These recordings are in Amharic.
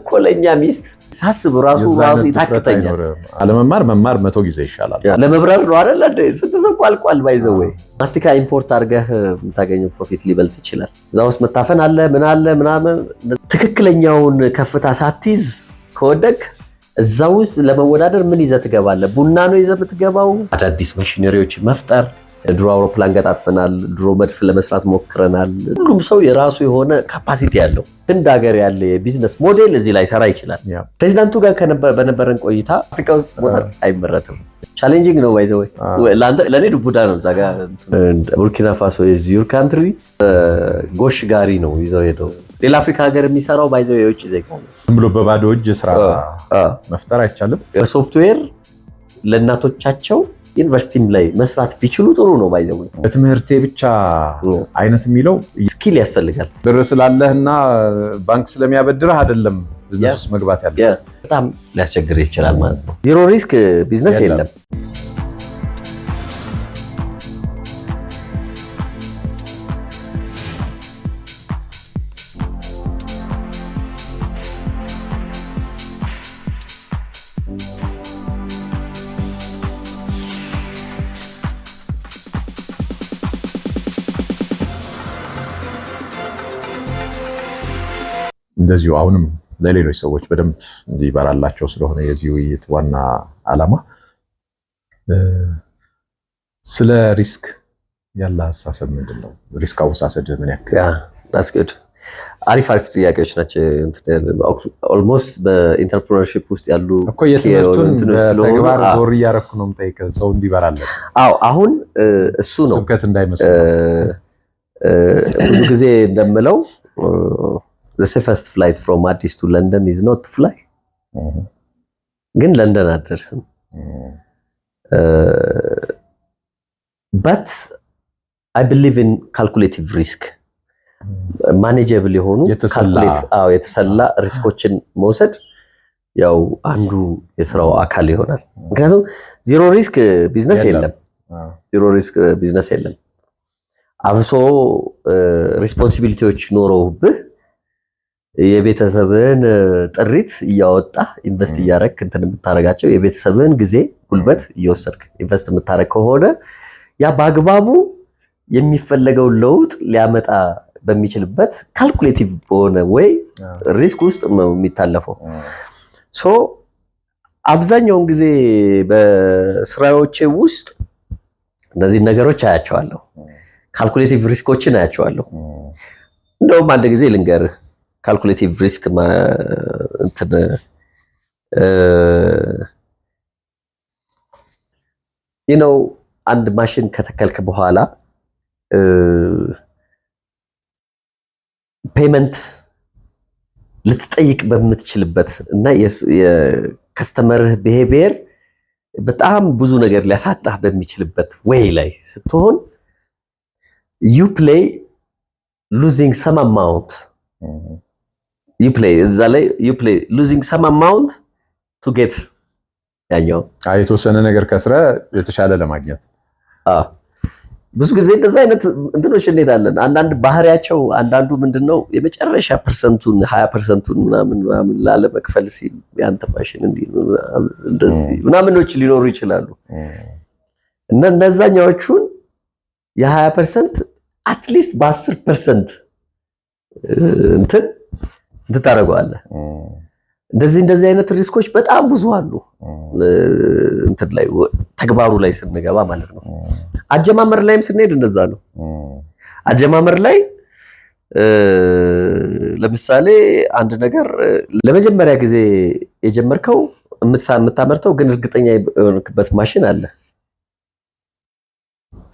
ኮለኛ ሚስት ሳስብ ራሱ ይታክተኛል። አለመማር መማር 100 ጊዜ ይሻላል። ለመብረር ነው አይደል እንዴ? ስትሰው ቋልቋል ባይዘው ወይ ማስቲካ ኢምፖርት አድርገህ የምታገኘው ፕሮፊት ሊበልጥ ይችላል። እዛ ውስጥ መታፈን አለ ምን አለ ምናምን ትክክለኛውን ከፍታ ሳትይዝ ከወደቅ እዛ ውስጥ ለመወዳደር ምን ይዘህ ትገባለህ? ቡና ነው ይዘህ የምትገባው? አዳዲስ ማሽነሪዎች መፍጠር ድሮ አውሮፕላን ገጣጥመናል፣ ድሮ መድፍ ለመስራት ሞክረናል። ሁሉም ሰው የራሱ የሆነ ካፓሲቲ ያለው ህንድ ሀገር ያለ የቢዝነስ ሞዴል እዚህ ላይ ሰራ ይችላል። ፕሬዚዳንቱ ጋር በነበረን ቆይታ አፍሪካ ውስጥ ሞዴል አይመረትም። ቻሌንጂንግ ነው ባይዘው ለኔ ዱቡዳ ነው። እዛ ጋር ቡርኪና ፋሶ ኢዝ ዩር ካንትሪ ጎሽ ጋሪ ነው ይዘው ሄደው ሌላ አፍሪካ ሀገር የሚሰራው ባይዘው የውጭ ዜጋ ነው። ዝም ብሎ በባዶ እጅ ስራ መፍጠር አይቻልም። በሶፍትዌር ለእናቶቻቸው ዩኒቨርሲቲም ላይ መስራት ቢችሉ ጥሩ ነው። ባይዘው በትምህርቴ ብቻ አይነት የሚለው ስኪል ያስፈልጋል። ብር ስላለህና ባንክ ስለሚያበድርህ አይደለም ቢዝነስ ውስጥ መግባት ያለው። በጣም ሊያስቸግር ይችላል ማለት ነው። ዜሮ ሪስክ ቢዝነስ የለም። እንደዚሁ አሁንም ለሌሎች ሰዎች በደንብ እንዲበራላቸው ስለሆነ የዚህ ውይይት ዋና ዓላማ ስለ ሪስክ ያለ ሀሳብ ምንድነው? ሪስክ አወሳሰድ ምን ያክል? ዳስገድ አሪፍ ጥያቄዎች ናቸው። ኦልሞስት በኢንተርፕረነርሺፕ ውስጥ ያሉ እኮ የትምህርቱን ተግባር ዞር እያደረኩ ነው የምጠይቀው ሰው እንዲበራለት። አዎ አሁን እሱ ነው ስብከት እንዳይመስል ብዙ ጊዜ እንደምለው the safest flight from Addis to London is not to fly. ግን ለንደን አደርስም። but I believe in calculative risk. manageable የሆኑ የተሰላ ሪስኮችን መውሰድ ያው አንዱ የስራው አካል ይሆናል። ምክንያቱም ዜሮ ሪስክ ቢዝነስ የለም። ዜሮ ሪስክ ቢዝነስ የለም። አብሶ ሪስፖንሲቢሊቲዎች ኖረውብህ የቤተሰብን ጥሪት እያወጣ ኢንቨስት እያረክ እንትን የምታረጋቸው የቤተሰብን ጊዜ ጉልበት እየወሰድክ ኢንቨስት የምታረግ ከሆነ ያ በአግባቡ የሚፈለገው ለውጥ ሊያመጣ በሚችልበት ካልኩሌቲቭ በሆነ ወይ ሪስክ ውስጥ ነው የሚታለፈው። ሶ አብዛኛውን ጊዜ በስራዎቼ ውስጥ እነዚህ ነገሮች አያቸዋለሁ። ካልኩሌቲቭ ሪስኮችን አያቸዋለሁ። እንደውም አንድ ጊዜ ልንገርህ ካልኩሌቲቭ ሪስክ እንትን አንድ ማሽን ከተከልክ በኋላ ፔመንት ልትጠይቅ በምትችልበት እና የከስተመርህ ቢሄቪየር በጣም ብዙ ነገር ሊያሳጣህ በሚችልበት ወይ ላይ ስትሆን you play losing some amount. You play losing some amount to get ያኛው የተወሰነ ነገር ከስረ የተሻለ ለማግኘት ብዙ ጊዜ እንደዛ አይነት እንትኖች እንሄዳለን። አንዳንድ ባህሪያቸው አንዳንዱ ምንድነው የመጨረሻ ፐርሰንቱን 20% ምናምን ላለ መክፈል ሲል ያንተ ማሽን እንደዚህ ምናምኖች ሊኖሩ ይችላሉ እና እነዛኛዎቹን የ20% አትሊስት በ10% እንትን ታደርገዋለህ። እንደዚህ አይነት ሪስኮች በጣም ብዙ አሉ። እንትን ላይ ተግባሩ ላይ ስንገባ ማለት ነው። አጀማመር ላይም ስንሄድ እንደዛ ነው። አጀማመር ላይ ለምሳሌ አንድ ነገር ለመጀመሪያ ጊዜ የጀመርከው የምታመርተው ግን እርግጠኛ የሆንክበት ማሽን አለ።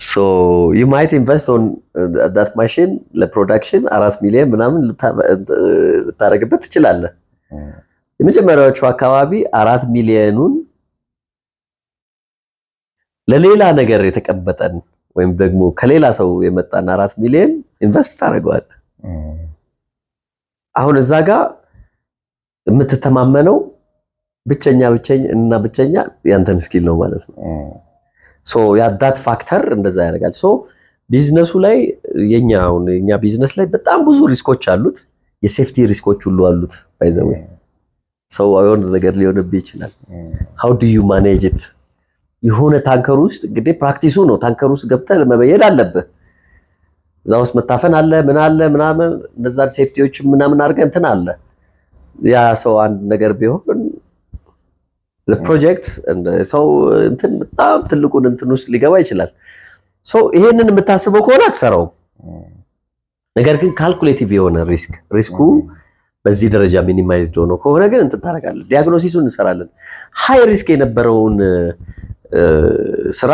so you might invest on that machine ለፕሮዳክሽን 4 ሚሊዮን ምናምን ልታረግበት ትችላለህ። የመጀመሪያዎቹ አካባቢ 4 ሚሊዮኑን ለሌላ ነገር የተቀመጠን ወይም ደግሞ ከሌላ ሰው የመጣን 4 ሚሊዮን ኢንቨስት ታደርገዋለህ። አሁን እዛ ጋር የምትተማመነው ብቸኛ ያንተን ስኪል ነው ማለት ነው። ሶ ያዳት ፋክተር እንደዛ ያደርጋል። ሶ ቢዝነሱ ላይ የኛ ቢዝነስ ላይ በጣም ብዙ ሪስኮች አሉት። የሴፍቲ ሪስኮች ሁሉ አሉት ባይዘው ሰው የሆነ ነገር ሊሆንብህ ይችላል። how do you manage it? የሆነ ታንከር ውስጥ እንግዲህ ፕራክቲሱ ነው። ታንከር ውስጥ ገብተህ መበየድ አለብህ። እዛ ውስጥ መታፈን አለ ምን አለ ምናምን እነዛን ሴፍቲዎች ምናምን አድርገህ እንትን አለ። ያ ሰው አንድ ነገር ቢሆን ለፕሮጀክት ሰው እንትን በጣም ትልቁን እንትን ውስጥ ሊገባ ይችላል። ይሄንን የምታስበው ከሆነ አትሰራውም። ነገር ግን ካልኩሌቲቭ የሆነ ሪስኩ በዚህ ደረጃ ሚኒማይዝድ ሆኖ ከሆነ ግን እንትን ታደርጋለህ። ዲያግኖሲሱን እንሰራለን። ሃይ ሪስክ የነበረውን ስራ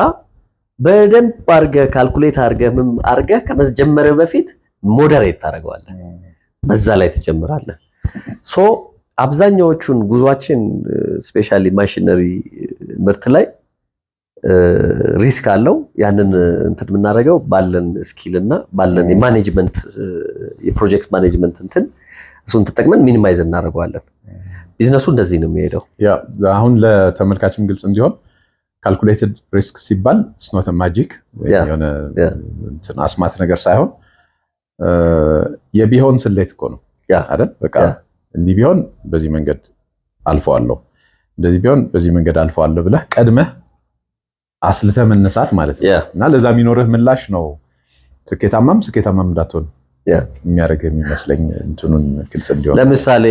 በደንብ አድርገህ ካልኩሌት አድርገህ ከመጀመሪያው በፊት ሞዴሬት ታደርገዋለህ። በዛ ላይ ትጀምራለህ። አብዛኛዎቹን ጉዟችን ስፔሻሊ ማሽነሪ ምርት ላይ ሪስክ አለው። ያንን እንትን የምናደርገው ባለን ስኪል እና ባለን የማኔጅመንት የፕሮጀክት ማኔጅመንት እንትን እሱን ተጠቅመን ሚኒማይዝ እናደርገዋለን። ቢዝነሱ እንደዚህ ነው የሚሄደው። አሁን ለተመልካችም ግልጽ እንዲሆን ካልኩሌትድ ሪስክ ሲባል ኢትስ ኖት ማጂክ የሆነ እንትን አስማት ነገር ሳይሆን የቢሆን ስሌት እኮ ነው አይደል? በቃ እንዲህ ቢሆን በዚህ መንገድ አልፈዋለሁ፣ እንደዚህ ቢሆን በዚህ መንገድ አልፈዋለሁ ብለህ ቀድመህ አስልተህ መነሳት ማለት ነው። እና ለዛ የሚኖርህ ምላሽ ነው ስኬታማም እንዳትሆን የሚያደርግ የሚመስለኝ እንትኑን ግልጽ እንዲሆን። ለምሳሌ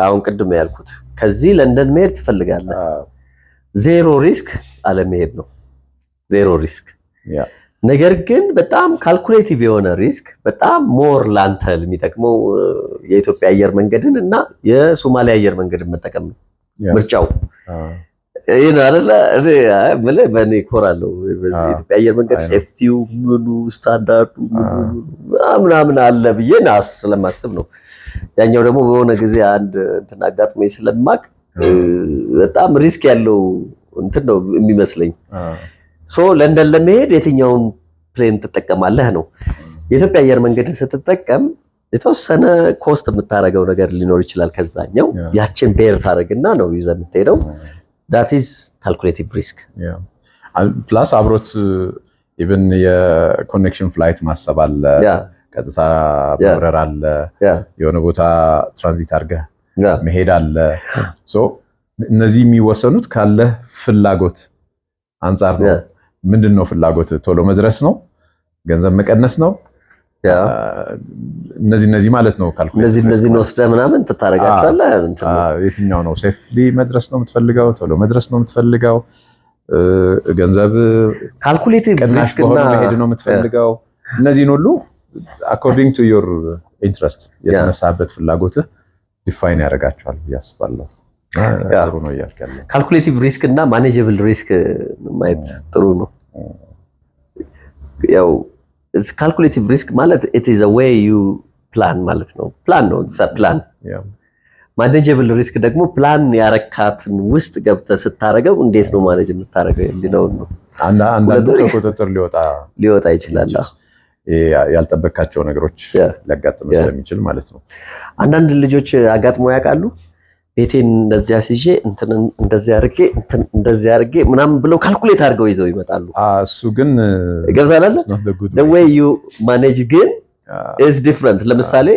አሁን ቅድም ያልኩት ከዚህ ለንደን መሄድ ትፈልጋለህ፣ ዜሮ ሪስክ አለመሄድ ነው። ዜሮ ሪስክ። ነገር ግን በጣም ካልኩሌቲቭ የሆነ ሪስክ በጣም ሞር ላንተ የሚጠቅመው የኢትዮጵያ አየር መንገድን እና የሶማሊያ አየር መንገድን መጠቀም ነው ምርጫው። ይሄን አይደለ በእኔ እኮራለሁ። የኢትዮጵያ አየር መንገድ ሴፍቲው ምኑ ስታንዳርዱ ምናምን አለ ብዬ ስለማስብ ነው። ያኛው ደግሞ በሆነ ጊዜ አንድ እንትን አጋጥሞኝ ስለማቅ በጣም ሪስክ ያለው እንትን ነው የሚመስለኝ። ለንደን ለመሄድ የትኛውን ፕሌን ትጠቀማለህ ነው። የኢትዮጵያ አየር መንገድን ስትጠቀም የተወሰነ ኮስት የምታደርገው ነገር ሊኖር ይችላል ከዛኛው። ያችን ቤር ታደርግና ነው ይዘህ የምትሄደው። that is calculative risk ፕላስ አብሮት ኢቭን የኮኔክሽን ፍላይት ማሰብ አለ፣ ቀጥታ መብረር አለ፣ የሆነ ቦታ ትራንዚት አድርገህ መሄድ አለ። እነዚህ የሚወሰኑት ካለ ፍላጎት አንጻር ነው። ምንድነው ፍላጎት? ቶሎ መድረስ ነው? ገንዘብ መቀነስ ነው? እነዚህ ማለት ነው። እነዚህን ወስደህ ምናምን ትታረጋቸዋለህ። የትኛው ነው ሴፍሊ መድረስ ነው የምትፈልገው? ቶሎ መድረስ ነው የምትፈልገው? ገንዘብ ካልኩሌቲቭ ሪስክና መሄድ ነው የምትፈልገው? እነዚህን ሁሉ አኮርዲንግ ቱ ዮር ኢንትረስት የተነሳበት ፍላጎትህ ዲፋይን ያደርጋቸዋል ብዬ አስባለሁ። ጥሩ ነው እያልክ ያለው ካልኩሌቲቭ ሪስክ እና ማኔጀብል ሪስክ ማየት ጥሩ ነው። ያው ካልኩሌቲቭ ሪስክ ማለት it is a way you plan ማለት ነው። ፕላን ነው ፕላን። ማኔጀብል ሪስክ ደግሞ ፕላን ያረካትን ውስጥ ገብተህ ስታረገው እንዴት ነው ማኔጅ የምታረገው የሚለው ነው። አንዳንዱ ከቁጥጥር ሊወጣ ይችላል። ያልጠበቃቸው ነገሮች ሊያጋጥም ስለሚችል ማለት ነው። አንዳንድ ልጆች አጋጥሞ ያውቃሉ። ቤቴን እንደዚህ አስይዤ እንትን እንደዚህ አድርጌ ምናምን ብለው ካልኩሌት አድርገው ይዘው ይመጣሉ። እሱ ግን ገብቷል አይደል? the way you manage ግን is different። ለምሳሌ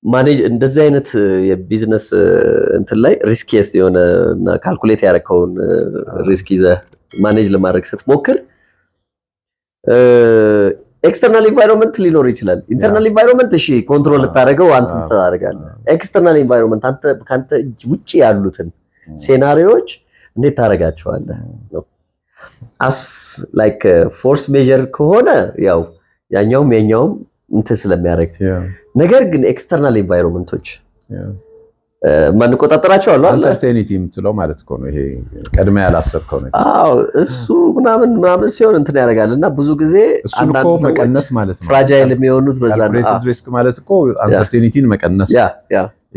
ማኔጅ እንደዚህ አይነት የቢዝነስ እንትን ላይ ሪስኪየስት የሆነ እና ካልኩሌት ያደረከውን ሪስክ ይዘህ ማኔጅ ለማድረግ ስትሞክር ኤክስተርናል ኢንቫይሮንመንት ሊኖር ይችላል። ኢንተርናል ኢንቫይሮንመንት እሺ ኮንትሮል ልታደርገው አንተ ታደርጋለህ። ኤክስተርናል ኢንቫይሮንመንት ካንተ ውጪ ያሉትን ሴናሪዮዎች እንዴት ታደርጋቸዋለህ ነው። አስ ላይክ ፎርስ ሜጀር ከሆነ ያው ያኛውም የኛውም እንትን ስለሚያደርግ፣ ነገር ግን ኤክስተርናል ኢንቫይሮንመንቶች ማንቆጣጠራቸው አሉ። አንሰርቴኒቲ የምትለው ማለት እኮ ነው። ይሄ ቀድመ ያላሰብከው ነገር። እሱ ምናምን ሲሆን እንትን ያደርጋልና ብዙ ጊዜ አንዳንድ ሰዎች መቀነስ ማለት ነው። ፍራጃይል የሚሆኑት በዛ ነው። ካልኩሌትድ ሪስክ ማለት እኮ አንሰርቴኒቲን መቀነስ።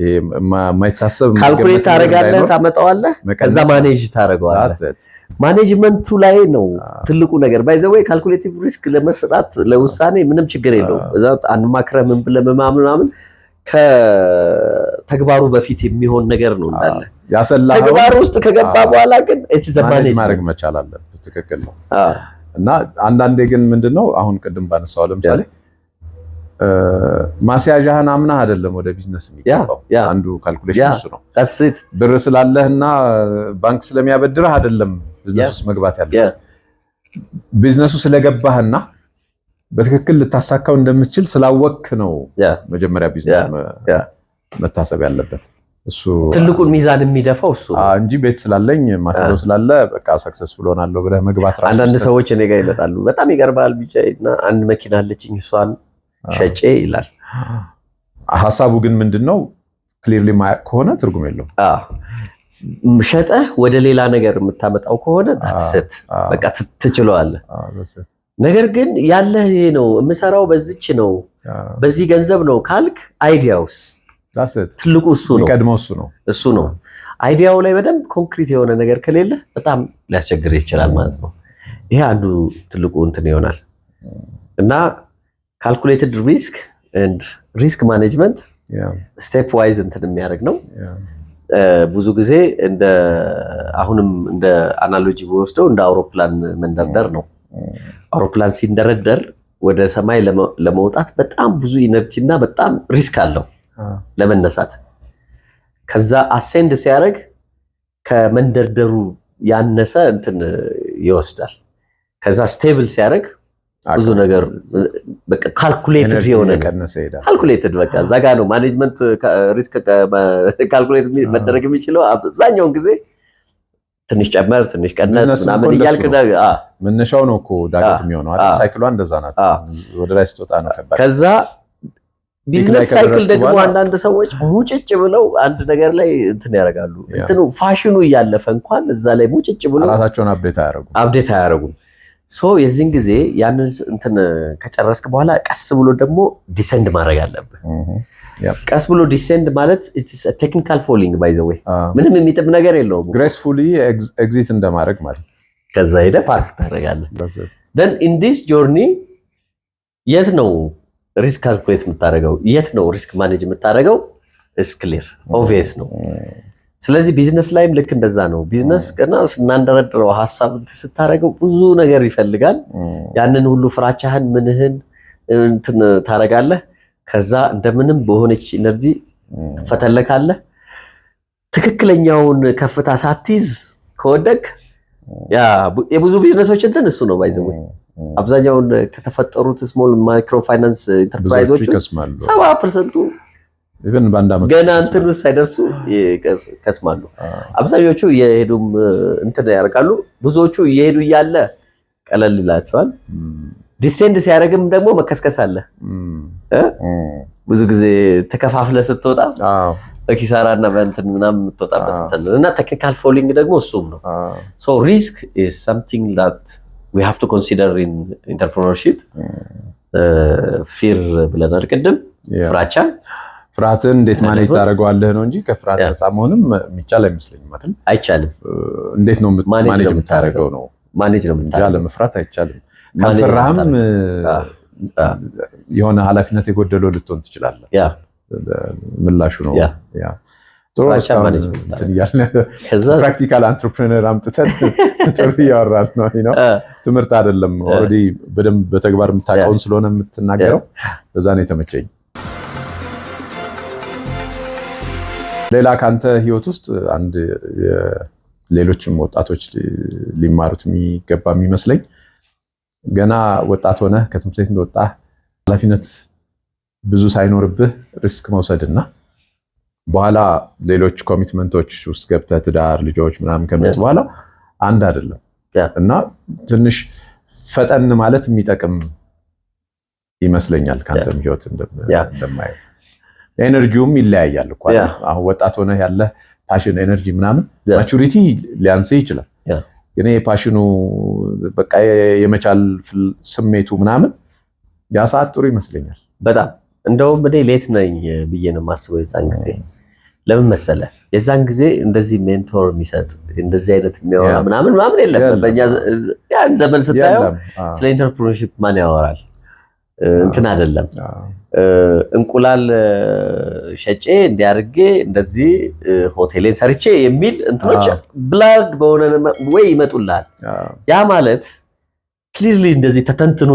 የማይታሰብ ካልኩሌት ታደርጋለህ፣ ታመጣዋለህ፣ ከዛ ማኔጅ ታደርገዋለህ። ማኔጅመንቱ ላይ ነው ትልቁ ነገር። ባይ ዘ ወይ ካልኩሌቲቭ ሪስክ ለመስራት ለውሳኔ ምንም ችግር የለውም። እዛ አንማክረህ ምን ብለህ ምናምን ከተግባሩ በፊት የሚሆን ነገር ነው እንዳለ ያሰላው። ተግባሩ ውስጥ ከገባ በኋላ ግን ኢትስ ማኔጅ ማድረግ መቻል አለበት። ትክክል ነው። እና አንዳንዴ ግን ምንድነው አሁን ቅድም ባነሳው ለምሳሌ ማስያዣህን አምናህ አይደለም ወደ ቢዝነስ የሚገባው። አንዱ ካልኩሌሽን እሱ ነው። ብር ስላለህና ባንክ ስለሚያበድርህ አይደለም ቢዝነስ ውስጥ መግባት ያለብህ። ቢዝነሱ ስለገባህና በትክክል ልታሳካው እንደምትችል ስላወቅክ ነው መጀመሪያ ቢዝነስ መታሰብ ያለበት። እሱ ትልቁን ሚዛን የሚደፋው እሱ ነው እንጂ ቤት ስላለኝ ማስያዣው ስላለ በቃ ሰክሰስፉል ሆናለሁ ብለህ መግባት ራሱ። አንዳንድ ሰዎች እኔ ጋር ይመጣሉ። በጣም ይገርማል ቢጫና አንድ መኪና አለችኝ እሷን ሸጬ ይላል። ሐሳቡ ግን ምንድነው? ክሊርሊ ማያውቅ ከሆነ ትርጉም የለውም። ሸጠህ ወደ ሌላ ነገር የምታመጣው ከሆነ ታትሰት በቃ ትችለዋለህ። ነገር ግን ያለህ ይሄ ነው የምሰራው በዚች ነው በዚህ ገንዘብ ነው ካልክ አይዲያውስ ትልቁ እሱ ነው። የሚቀድመው እሱ ነው። አይዲያው ላይ በደንብ ኮንክሪት የሆነ ነገር ከሌለ በጣም ሊያስቸግር ይችላል ማለት ነው። ይሄ አንዱ ትልቁ እንትን ይሆናል እና ካልኩሌትድ ሪስክ ኤንድ ሪስክ ማኔጅመንት ስቴፕ ዋይዝ እንትን የሚያደርግ ነው። ብዙ ጊዜ አሁንም እንደ አናሎጂ ወስደው እንደ አውሮፕላን መንደርደር ነው። አውሮፕላን ሲንደረደር ወደ ሰማይ ለመውጣት በጣም ብዙ ኢነርጂ እና በጣም ሪስክ አለው ለመነሳት። ከዛ አሴንድ ሲያደርግ ከመንደርደሩ ያነሰ እንትን ይወስዳል። ከዛ ስቴብል ሲያደርግ ብዙ ነገር በቃ ካልኩሌትድ የሆነ ካልኩሌትድ በቃ እዛ ጋ ነው ማኔጅመንት ሪስክ ካልኩሌት መደረግ የሚችለው። አብዛኛውን ጊዜ ትንሽ ጨመር ትንሽ ቀነስ ምናምን እያልክ መነሻው ነው እኮ ዳገት የሚሆነው አይደል? ሳይክሏ እንደዛ ናት። ወደ ላይ ስትወጣ ነው ከባድ። ከዛ ቢዝነስ ሳይክል ደግሞ አንዳንድ ሰዎች ሙጭጭ ብለው አንድ ነገር ላይ እንትን ያደርጋሉ። እንትኑ ፋሽኑ እያለፈ እንኳን እዛ ላይ ሙጭጭ ብለው ራሳቸውን አፕዴት አያደርጉም። ሶ የዚህን ጊዜ ያንን እንትን ከጨረስክ በኋላ ቀስ ብሎ ደግሞ ዲሰንድ ማድረግ አለብህ። ቀስ ብሎ ዲሰንድ ማለት ኢትስ አ ቴክኒካል ፎሊንግ ባይ ዘ ዌይ ምንም የሚጥም ነገር የለውም። ግሬስፉሊ ኤግዚት እንደማድረግ ማለት። ከዛ ሄደህ ፓርክ ታደርጋለህ። then in this journey የት ነው ሪስክ ካልኩሌት የምታደርገው? የት ነው ሪስክ ማኔጅ የምታደርገው? is clear obvious ነው። ስለዚህ ቢዝነስ ላይም ልክ እንደዛ ነው። ቢዝነስ ገና ስናንደረድረው ሐሳብ ስታደርገው ብዙ ነገር ይፈልጋል። ያንን ሁሉ ፍራቻህን ምንህን እንትን ታደርጋለህ። ከዛ እንደምንም በሆነች ኢነርጂ ትፈተለካለህ። ትክክለኛውን ከፍታ ሳትይዝ ከወደቅ የብዙ ቢዝነሶች እንትን እሱ ነው ባይዘው። አብዛኛውን ከተፈጠሩት ስሞል ማይክሮ ፋይናንስ ኢንተርፕራይዞች 70% ኢቨን ባንዳ ገና እንትኑ ሳይደርሱ ይከስማሉ። አብዛኞቹ የሄዱም እንትን ያርቃሉ። ብዙዎቹ እየሄዱ እያለ ቀለል ይላቸዋል። ዲሴንድ ሲያደርግም ደግሞ መከስከስ አለ። ብዙ ጊዜ ተከፋፍለ ስትወጣ በኪሳራና በእንትን ምናምን የምትወጣበት እንትን እና ቴክኒካል ፎሊንግ ደግሞ እሱም ነው። ሶ ሪስክ ኢዝ something that we have to consider in entrepreneurship። ፊር ብለናል ቅድም። ፍርሃትን እንዴት ማኔጅ ታደርገዋለህ ነው እንጂ ከፍርሃት ነፃ መሆንም የሚቻል አይመስለኝም አይደል? አይቻልም። እንዴት ነው ማኔጅ የምታደርገው ነው። ማኔጅ ነው የምታደርገው። ለመፍራት አይቻልም። ካልፈራህም የሆነ ኃላፊነት የጎደለው ልትሆን ትችላለህ። ምላሹ ነው። ፕራክቲካል አንትረፕረነር አምጥተን ጥሩ እያወራን ነው። ትምህርት አይደለም። ኦልሬዲ በደንብ በተግባር የምታውቀውን ስለሆነ የምትናገረው በዛ ነው የተመቸኝ። ሌላ ካንተ ህይወት ውስጥ አንድ ሌሎችም ወጣቶች ሊማሩት የሚገባ የሚመስለኝ ገና ወጣት ሆነ ከትምህርት ቤት እንደወጣ ኃላፊነት ብዙ ሳይኖርብህ ሪስክ መውሰድና በኋላ ሌሎች ኮሚትመንቶች ውስጥ ገብተህ ትዳር፣ ልጆች ምናምን ከመጡ በኋላ አንድ አይደለም እና ትንሽ ፈጠን ማለት የሚጠቅም ይመስለኛል። ካንተም ህይወት እንደማየው ኤነርጂውም ይለያያል እኮ። አሁን ወጣት ሆነ ያለ ፓሽን ኤነርጂ ምናምን ማቹሪቲ ሊያንስህ ይችላል። ግን ፓሽኑ በቃ የመቻል ስሜቱ ምናምን ያ ሰዓት ጥሩ ይመስለኛል በጣም። እንደውም እኔ ሌት ነኝ ብዬ ነው የማስበው የዛን ጊዜ። ለምን መሰለህ? የዛን ጊዜ እንደዚህ ሜንቶር የሚሰጥ እንደዚህ አይነት የሚያወራ ምናምን የለም። በእኛ ያን ዘመን ስታየው ስለ ኢንተርፕረነርሺፕ ማን ያወራል? እንትን አይደለም። እንቁላል ሸጬ እንዲያርጌ እንደዚህ ሆቴሌን ሰርቼ የሚል እንትኖች ብላድ በሆነ ወይ ይመጡልሃል። ያ ማለት ክሊርሊ እንደዚህ ተተንትኖ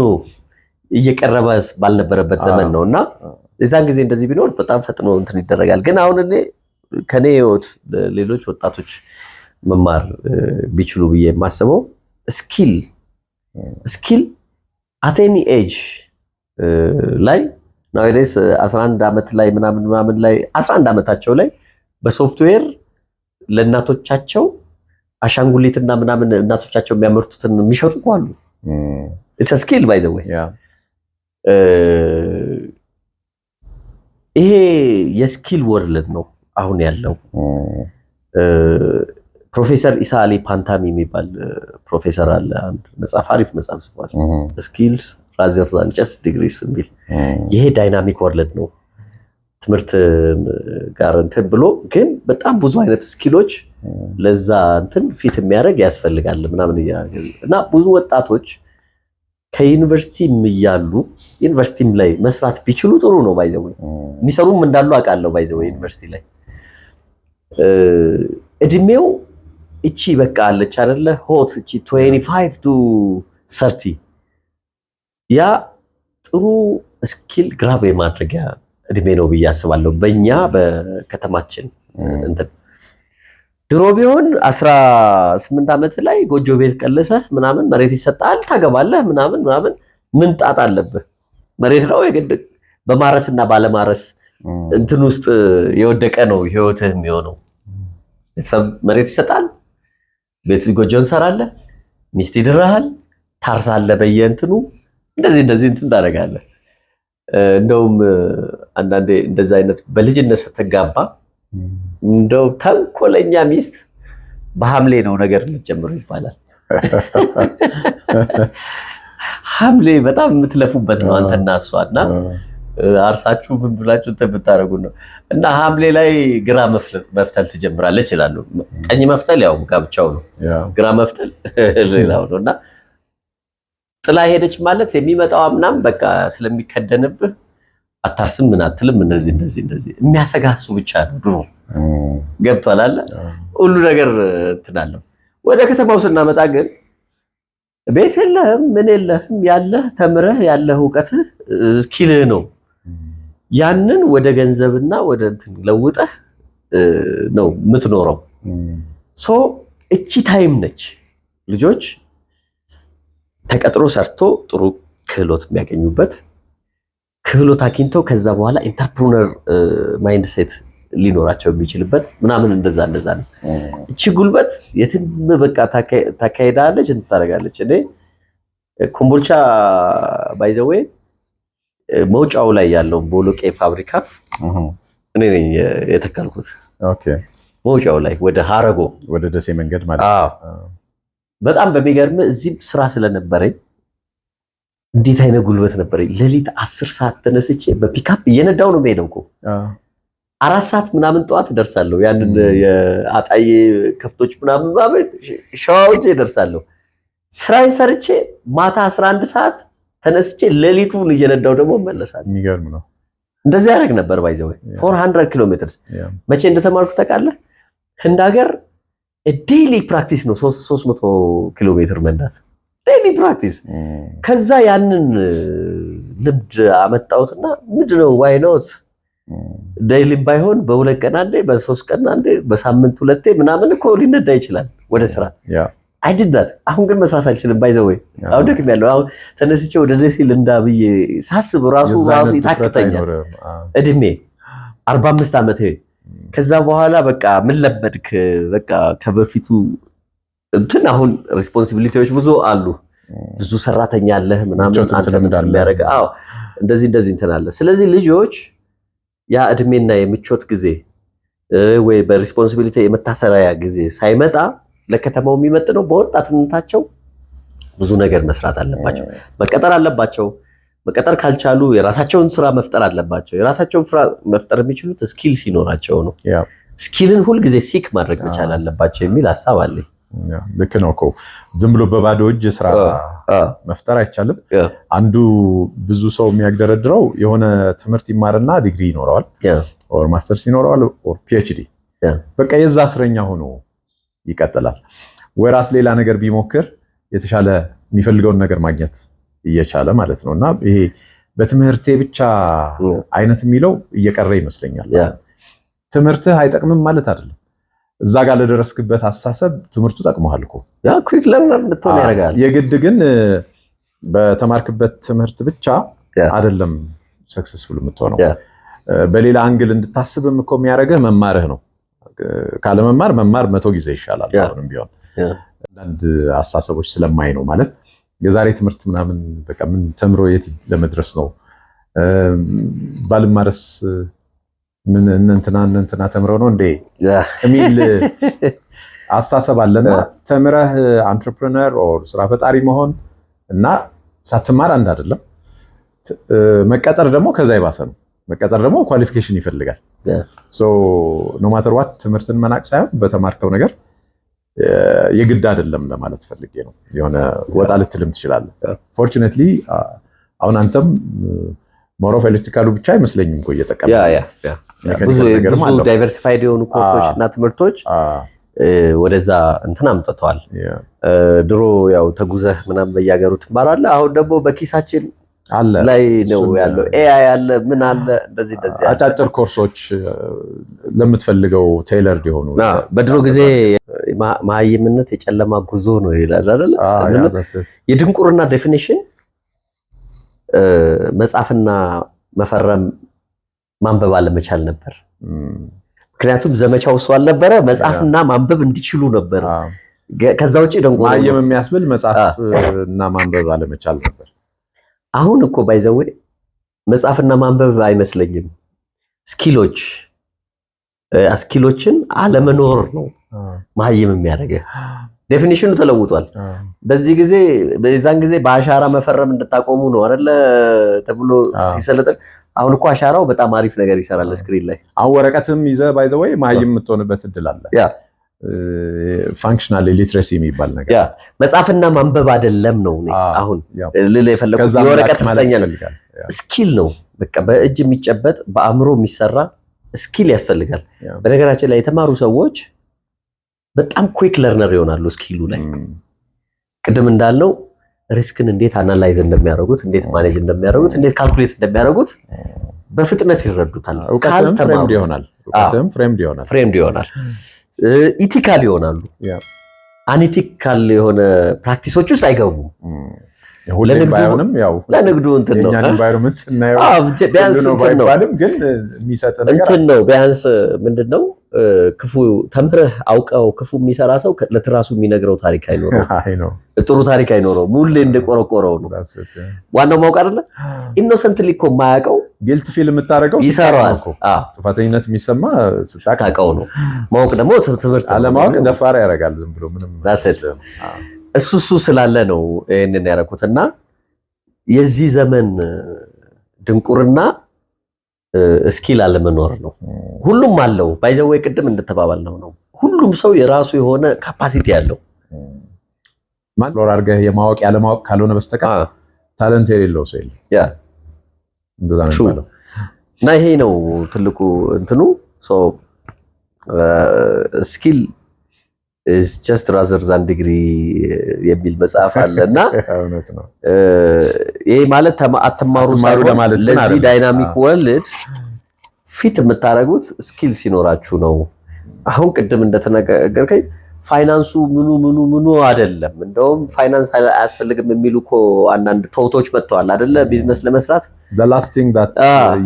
እየቀረበ ባልነበረበት ዘመን ነውና እዛን ጊዜ እንደዚህ ቢኖር በጣም ፈጥኖ እንትን ይደረጋል። ግን አሁን እኔ ከኔ ህይወት ሌሎች ወጣቶች መማር ቢችሉ ብዬ የማስበው ስኪል at any age ላይ nowadays 11 ዓመት ላይ ምናምን ላይ 11 ዓመታቸው ላይ በሶፍትዌር ለእናቶቻቸው አሻንጉሊትና ምናምን እናቶቻቸው የሚያመርቱትን የሚሸጡ አሉ። it's a skill by the way ይሄ የስኪል ወርልድ ነው አሁን ያለው። ፕሮፌሰር ኢሳ አሊ ፓንታሚ የሚባል ፕሮፌሰር አለ። አንድ መጽሐፍ አሪፍ መጽሐፍ ጽፏል፣ ስኪልስ ራዘር ዛን ጀስት ዲግሪስ የሚል። ይሄ ዳይናሚክ ወርልድ ነው ትምህርት ጋር እንትን ብሎ ግን በጣም ብዙ አይነት ስኪሎች ለዛ እንትን ፊት የሚያደርግ ያስፈልጋል ምናምን እና ብዙ ወጣቶች ከዩኒቨርሲቲም እያሉ ዩኒቨርሲቲም ላይ መስራት ቢችሉ ጥሩ ነው። ባይዘው የሚሰሩም እንዳሉ አውቃለሁ። ባይዘው ዩኒቨርሲቲ ላይ እድሜው እቺ በቃ አለች አይደለ ሆት እቺ 25 to 30 ያ ጥሩ ስኪል ግራብ የማድረጊያ እድሜ ነው ብዬ አስባለሁ። በእኛ በከተማችን እንትን ድሮ ቢሆን 18 ዓመት ላይ ጎጆ ቤት ቀለሰህ ምናምን መሬት ይሰጣል ታገባለህ ምናምን ምን ጣጣ አለብህ? መሬት ነው የግድ በማረስና ባለማረስ እንትን ውስጥ የወደቀ ነው ህይወትህ የሚሆነው። ቤተሰብ መሬት ይሰጣል፣ ቤት ጎጆ እንሰራለህ፣ ሚስት ይድርሃል፣ ታርሳለህ በየእንትኑ እንደዚህ እንትን ታደርጋለህ። እንደውም አንዳንዴ እንደዛ አይነት በልጅነት ስትጋባ እንደው ተንኮለኛ ሚስት በሐምሌ ነው ነገር ልትጀምሩ ይባላል። ሐምሌ በጣም የምትለፉበት ነው አንተና እሷና አርሳችሁ ምን ብላችሁ ተብታረጉ ነው እና ሐምሌ ላይ ግራ መፍተል ትጀምራለች ይላሉ። ቀኝ መፍተል ያው ጋብቻው ነው፣ ግራ መፍተል ሌላው ነውና ጥላ ሄደች ማለት የሚመጣው አምናም በቃ ስለሚከደንብህ አታርስም ምን አትልም። እንደዚህ የሚያሰጋሱ ብቻ ነው ድሮ ገብቷል አለ ሁሉ ነገር እንትናለው። ወደ ከተማው ስናመጣ ግን ቤት የለህም ምን የለህም፣ ያለህ ተምረህ ያለህ ዕውቀትህ ስኪልህ ነው። ያንን ወደ ገንዘብና ወደ እንትን ለውጠህ ነው የምትኖረው። ሶ እቺ ታይም ነች ልጆች ተቀጥሮ ሰርቶ ጥሩ ክህሎት የሚያገኙበት፣ ክህሎት አግኝተው ከዛ በኋላ ኢንተርፕረነር ማይንድሴት ሊኖራቸው የሚችልበት ምናምን እንደዛ ነው። እቺ ጉልበት የትም በቃ ታካሄዳለች እንትን ታደርጋለች። እኔ ኮምቦልቻ ባይዘዌ መውጫው ላይ ያለው ቦሎቄ ፋብሪካ እኔ ነኝ የተከልኩት። ኦኬ መውጫው ላይ ወደ ሀረጎ ወደ ደሴ መንገድ ማለት ነው። በጣም በሚገርም እዚህ ስራ ስለነበረኝ እንዴት አይነት ጉልበት ነበረኝ። ሌሊት 10 ሰዓት ተነስቼ በፒካፕ እየነዳው ነው የምሄደው እኮ 4 ሰዓት ምናምን ጠዋት እደርሳለሁ። ያንን የአጣዬ ከፍቶች ምናምን ሻዋውጄ እደርሳለሁ። ስራዬን ሰርቼ ማታ 11 ሰዓት ተነስቼ ሌሊቱን እየነዳው ደግሞ እመለሳለሁ። የሚገርም ነው። እንደዚህ ያደርግ ነበር ባይዘው 400 ኪሎ ሜትርስ መቼ እንደተማርኩ ታውቃለህ? ህንድ ሀገር ዴይሊ ፕራክቲስ ነው 300 ኪሎ ሜትር መንዳት ዴይሊ ፕራክቲስ። ከዛ ያንን ልምድ አመጣሁትና ምንድነው ዋይ ኖት ዴይሊም ባይሆን በ2 ቀን አንዴ በ3 ቀን አንዴ በሳምንት 2 ምናምን እኮ ሊነዳ ይችላል ወደ ስራ። I did that። አሁን ግን መስራት አልችልም ባይዘው አሁን ደክም ያለው አሁን ተነስቼ ወደ ደሴ ልንዳ ብዬ ሳስብ ራሱ ይታክተኛል። እድሜ 45 ዓመት ከዛ በኋላ በቃ ምን ለበድክ በቃ ከበፊቱ እንትን አሁን ሪስፖንሲቢሊቲዎች ብዙ አሉ፣ ብዙ ሰራተኛ አለህ ምናምን አንተ ምን የሚያደርግ እንደዚህ እንትን አለ። ስለዚህ ልጆች ያ እድሜና የምቾት ጊዜ ወይ በሪስፖንሲቢሊቲ የመታሰሪያ ጊዜ ሳይመጣ ለከተማው የሚመጥነው በወጣትነታቸው ብዙ ነገር መስራት አለባቸው፣ መቀጠር አለባቸው። መቀጠር ካልቻሉ የራሳቸውን ስራ መፍጠር አለባቸው። የራሳቸውን ስራ መፍጠር የሚችሉት ስኪል ሲኖራቸው ነው። ስኪልን ሁልጊዜ ሲክ ማድረግ መቻል አለባቸው የሚል ሐሳብ አለኝ። ልክ ነው እኮ ዝም ብሎ በባዶ እጅ ስራ መፍጠር አይቻልም። አንዱ ብዙ ሰው የሚያግደረድረው የሆነ ትምህርት ይማርና ዲግሪ ይኖረዋል ኦር ማስተርስ ይኖረዋል ኦር ፒኤችዲ በቃ የዛ እስረኛ ሆኖ ይቀጥላል። ወራስ ሌላ ነገር ቢሞክር የተሻለ የሚፈልገውን ነገር ማግኘት እየቻለ ማለት ነውና ይሄ በትምህርቴ ብቻ አይነት የሚለው እየቀረ ይመስለኛል። ትምህርትህ አይጠቅምም ማለት አይደለም። እዛ ጋር ለደረስክበት አስተሳሰብ ትምህርቱ ጠቅመሃል እኮ ያ ኩዊክ ለርነር እንድትሆን ያደርጋል። የግድ ግን በተማርክበት ትምህርት ብቻ አይደለም ሰክሰስፉል የምትሆነው። በሌላ አንግል እንድታስብም እኮ የሚያደርግህ መማርህ ነው። ካለመማር መማር 100 ጊዜ ይሻላል። አሁንም ቢሆን አንድ አስተሳሰቦች ስለማይ ነው ማለት የዛሬ ትምህርት ምናምን በቃ ምን ተምሮ የት ለመድረስ ነው ባልማረስ ምን እንትና ተምረው ነው እንዴ የሚል አስተሳሰብ አለና ተምረህ አንትረፕረነር ኦር ስራ ፈጣሪ መሆን እና ሳትማር አንድ አይደለም። መቀጠር ደግሞ ከዛ ይባሰ ነው። መቀጠር ደግሞ ኳሊፊኬሽን ይፈልጋል። ሶ ኖ ማተር ዋት ትምህርትን መናቅ ሳይሆን በተማርከው ነገር የግድ አይደለም ለማለት ፈልጌ ነው። የሆነ ወጣ ልትልም ትችላለህ። ፎርቹኔትሊ አሁን አንተም ሞሮፍ ኤሌክትሪካሉ ብቻ አይመስለኝም እኮ እየጠቀመ ብዙ ዳይቨርሲፋይድ የሆኑ ኮርሶች እና ትምህርቶች ወደዛ እንትን አምጥተዋል። ድሮ ያው ተጉዘህ ምናምን በየሀገሩ ትማራለህ። አሁን ደግሞ በኪሳችን ላይ ነው ያለው። ኤአይ አለ፣ ምን አለ፣ እንደዚህ አጫጭር ኮርሶች ለምትፈልገው ቴይለርድ የሆኑ። በድሮ ጊዜ መሀይምነት የጨለማ ጉዞ ነው ይላል አይደል? የድንቁርና ዴፊኒሽን መጻፍና መፈረም ማንበብ አለመቻል ነበር። ምክንያቱም ዘመቻው እሱ አልነበረ፣ መጻፍና ማንበብ እንዲችሉ ነበር። ከዛ ውጪ ድንቁርና መሀይም የሚያስብል መጻፍና ማንበብ አለመቻል ነበር። አሁን እኮ ባይዘው መጻፍና ማንበብ አይመስለኝም፣ ስኪሎችን አለመኖር ነው መሀይም የሚያደርገው። ዴፊኒሽኑ ተለውጧል። በዛን ጊዜ በአሻራ መፈረም እንድታቆሙ ነው አይደለ ተብሎ ሲሰለጠን። አሁን እኮ አሻራው በጣም አሪፍ ነገር ይሰራል ስክሪን ላይ። አሁን ወረቀትም ይዘህ ባይዘው መሀይም የምትሆንበት እድል አለ። ፋንክሽናል ሊትሬሲ የሚባል ነገር መጻፍና ማንበብ አይደለም ነው አሁን ልለ የፈለኩት። የወረቀት ተሰኛል ስኪል ነው በቃ በእጅ የሚጨበጥ በአእምሮ የሚሰራ ስኪል ያስፈልጋል። በነገራችን ላይ የተማሩ ሰዎች በጣም ኩዊክ ለርነር ይሆናሉ ስኪሉ ላይ። ቅድም እንዳልነው ሪስክን እንዴት አናላይዝ እንደሚያደርጉት፣ እንዴት ማኔጅ እንደሚያደርጉት፣ እንዴት ካልኩሌት እንደሚያደርጉት በፍጥነት ይረዱታል። ካልተማሩ ፍሬምድ ይሆናል። ኢቲካል ይሆናሉ። አኒቲካል የሆነ ፕራክቲሶች ውስጥ አይገቡም። ለንግዱ እንትን ነው ቢያንስ ነው ቢያንስ ምንድነው ክፉ ተምረህ አውቀው ክፉ የሚሰራ ሰው ለትራሱ የሚነግረው ታሪክ አይኖረው፣ ጥሩ ታሪክ አይኖረው። ሙሌ እንደቆረቆረው ነው። ዋናው ማውቅ አይደለ? ኢኖሰንትሊ እኮ የማያውቀው ጊልት ፊል የምታደርገው ይሰራዋል። ጥፋተኝነት የሚሰማ ስታውቀው ነው። ማወቅ ደግሞ ትምህርት፣ አለማወቅ ደፋር ያደርጋል። ዝም ብሎ ምንም እሱ ስላለ ነው ይሄንን ያደረኩትና የዚህ ዘመን ድንቁርና ስኪል አለመኖር ነው። ሁሉም አለው ባይዘው ቅድም እንደተባባልነው ነው። ሁሉም ሰው የራሱ የሆነ ካፓሲቲ ያለው ማንሎር አድርገህ የማወቅ ያለማወቅ ካልሆነ በስተቀር ታለንት የሌለው ሰው የለም። እንደዛ ነው የሚባለው። እና ይሄ ነው ትልቁ እንትኑ ስኪል is just rather than degree የሚል መጽሐፍ አለና እውነት ነው። ይሄ ማለት አትማሩ ማለት ለዚህ ዳይናሚክ ወርልድ ፊት የምታረጉት ስኪል ሲኖራችሁ ነው። አሁን ቅድም እንደተነገርከኝ ፋይናንሱ ምኑ አይደለም። እንደውም ፋይናንስ አያስፈልግም የሚሉ እኮ አንዳንድ ቶቶች መጥተዋል አይደለ? ቢዝነስ ለመስራት the last thing that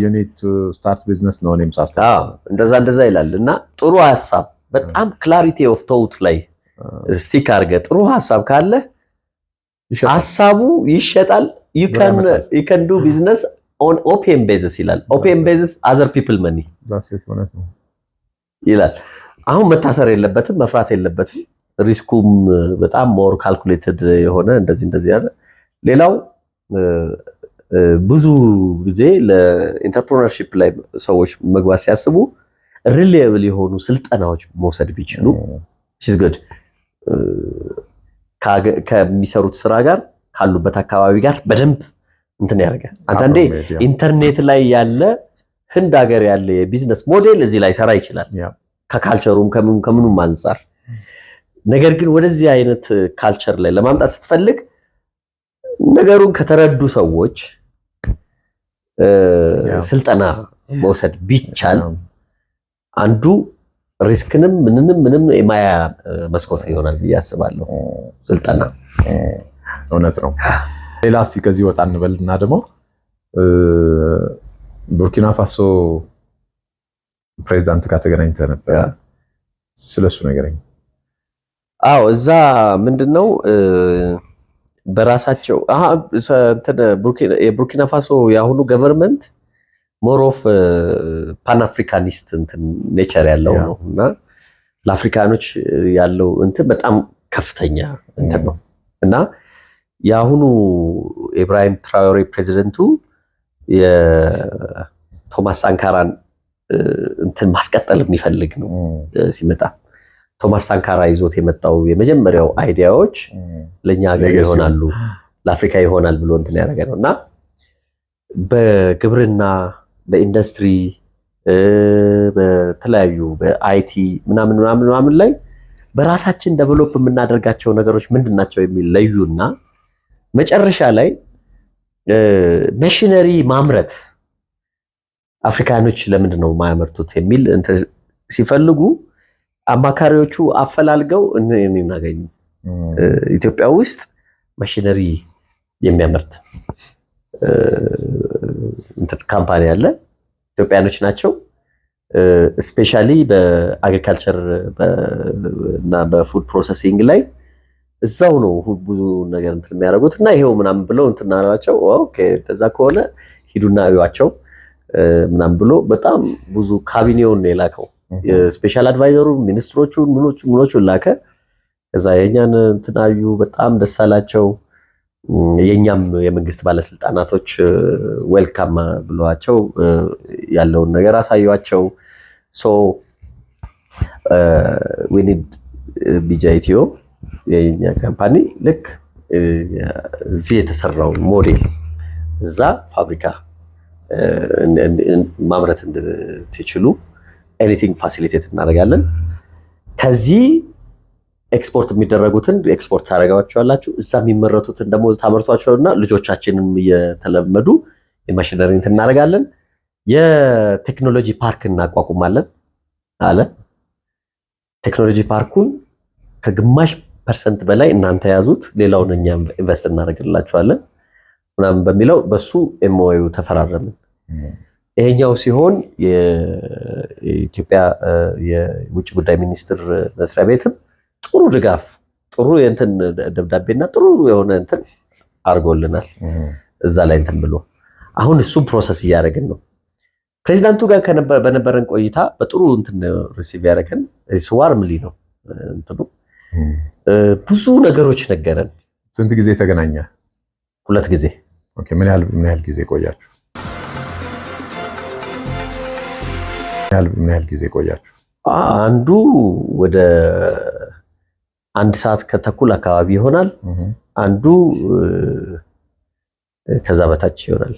you need to start business ነው እኔም ሳስተምር እንደዛ ይላል። እና ጥሩ ሐሳብ በጣም ክላሪቲ ኦፍ ቶት ላይ ስቲክ አድርገህ ጥሩ ሐሳብ ካለ ሐሳቡ ይሸጣል። you can do business on open basis ይላል። open basis other people money ይላል። አሁን መታሰር የለበትም፣ መፍራት የለበትም። ሪስኩም በጣም ሞር ካልኩሌትድ የሆነ እንደዚህ ያለ። ሌላው ብዙ ጊዜ ለኢንተርፕረነርሺፕ ላይ ሰዎች መግባት ሲያስቡ ሪሌብል የሆኑ ስልጠናዎች መውሰድ ቢችሉ is good ከሚሰሩት ስራ ጋር ካሉበት አካባቢ ጋር በደንብ እንትን ያደርጋል። አንዳንዴ ኢንተርኔት ላይ ያለ ህንድ ሀገር ያለ የቢዝነስ ሞዴል እዚህ ላይ ሰራ ይችላል ከካልቸሩም ከምኑም አንፃር። ነገር ግን ወደዚህ አይነት ካልቸር ላይ ለማምጣት ስትፈልግ ነገሩን ከተረዱ ሰዎች ስልጠና መውሰድ ቢቻል አንዱ ሪስክንም ምንም የማያ መስኮት ይሆናል ብዬ አስባለሁ። ስልጠና እውነት ነው። ሌላ እስቲ ከዚህ ወጣ እንበልና ደግሞ ቡርኪና ፋሶ ፕሬዝዳንት ጋር ተገናኝተህ ነበር። ስለሱ ነገረኝ። አዎ እዛ ምንድነው በራሳቸው የቡርኪና ፋሶ የአሁኑ ገቨርንመንት ሞር ኦፍ ፓን አፍሪካኒስት ኔቸር ያለው ነው እና ለአፍሪካኖች ያለው በጣም ከፍተኛ ነው እና የአሁኑ ኢብራሂም ትራኦሬ ፕሬዚደንቱ የቶማስ ሳንካራን ማስቀጠል የሚፈልግ ነው። ሲመጣ ቶማስ ሳንካራ ይዞት የመጣው የመጀመሪያው አይዲያዎች ለኛ ሀገር ይሆናሉ፣ ለአፍሪካ ይሆናል ብሎ ያደረገ ነው እና በግብርና በኢንዱስትሪ በተለያዩ በአይቲ ምናምን ላይ በራሳችን ዴቨሎፕ የምናደርጋቸው ነገሮች ምንድናቸው የሚል ለዩና መጨረሻ ላይ ማሽነሪ ማምረት አፍሪካኖች ለምንድን ነው የማያመርቱት የሚል ሲፈልጉ አማካሪዎቹ አፈላልገው እናገኙ ኢትዮጵያ ውስጥ ማሽነሪ የሚያመርት ካምፓኒ አለ። ኢትዮጵያኖች ናቸው። ስፔሻሊ በአግሪካልቸር እና በፉድ ፕሮሰሲንግ ላይ እዛው ነው ብዙ ነገር የሚያደርጉት እና ይሄው ምናምን ብለው አላቸው። ኦኬ ከዛ ከሆነ ሂዱና እዩዋቸው ምናምን ብሎ በጣም ብዙ ካቢኔውን የላከው የስፔሻል አድቫይዘሩ ሚኒስትሮቹን ምኖቹን ላከ። ከዛ የኛን አዩ፣ በጣም ደስ አላቸው። የኛም የመንግስት ባለስልጣናቶች ዌልካም ብለዋቸው ያለውን ነገር አሳዩዋቸው። ሶ ዊ ኒድ ቢጃይቲዮ የኛ ካምፓኒ ልክ እዚህ የተሰራውን ሞዴል እዛ ፋብሪካ ማምረት እንድትችሉ ኤኒቲንግ ፋሲሊቴት እናደርጋለን። ከዚህ ኤክስፖርት የሚደረጉትን ኤክስፖርት ታደርጋቸዋላችሁ፣ እዛ የሚመረቱትን ደግሞ ታመርቷቸውና ልጆቻችንም እየተለመዱ የማሽነሪ እናደርጋለን። የቴክኖሎጂ ፓርክ እናቋቁማለን አለ። ቴክኖሎጂ ፓርኩን ከግማሽ % በላይ እናንተ ያዙት፣ ሌላውን እኛ ኢንቨስት እናደርግላችኋለን ምናምን በሚለው በሱ ኤምኦዩ ተፈራረምን። ይሄኛው ሲሆን የኢትዮጵያ የውጭ ጉዳይ ሚኒስትር መስሪያ ቤትም ጥሩ ድጋፍ ጥሩ ደብዳቤና ጥሩ የሆነ አድርጎልናል። እዛ ላይ ብሎ አሁን እሱም ፕሮሰስ እያደረግን ነው። ፕሬዚዳንቱ ጋር በነበረን ቆይታ በጥሩ ሪሲቭ ያደረገን ስዋርምሊ ነው። ብዙ ነገሮች ነገረን። ስንት ጊዜ ተገናኘ? 2 ጊዜ። ኦኬ። ምን ያህል ጊዜ ቆያችሁ? ምን ያህል ጊዜ ቆያችሁ? አንዱ ወደ 1 ሰዓት ከተኩል አካባቢ ይሆናል። አንዱ ከዛ በታች ይሆናል።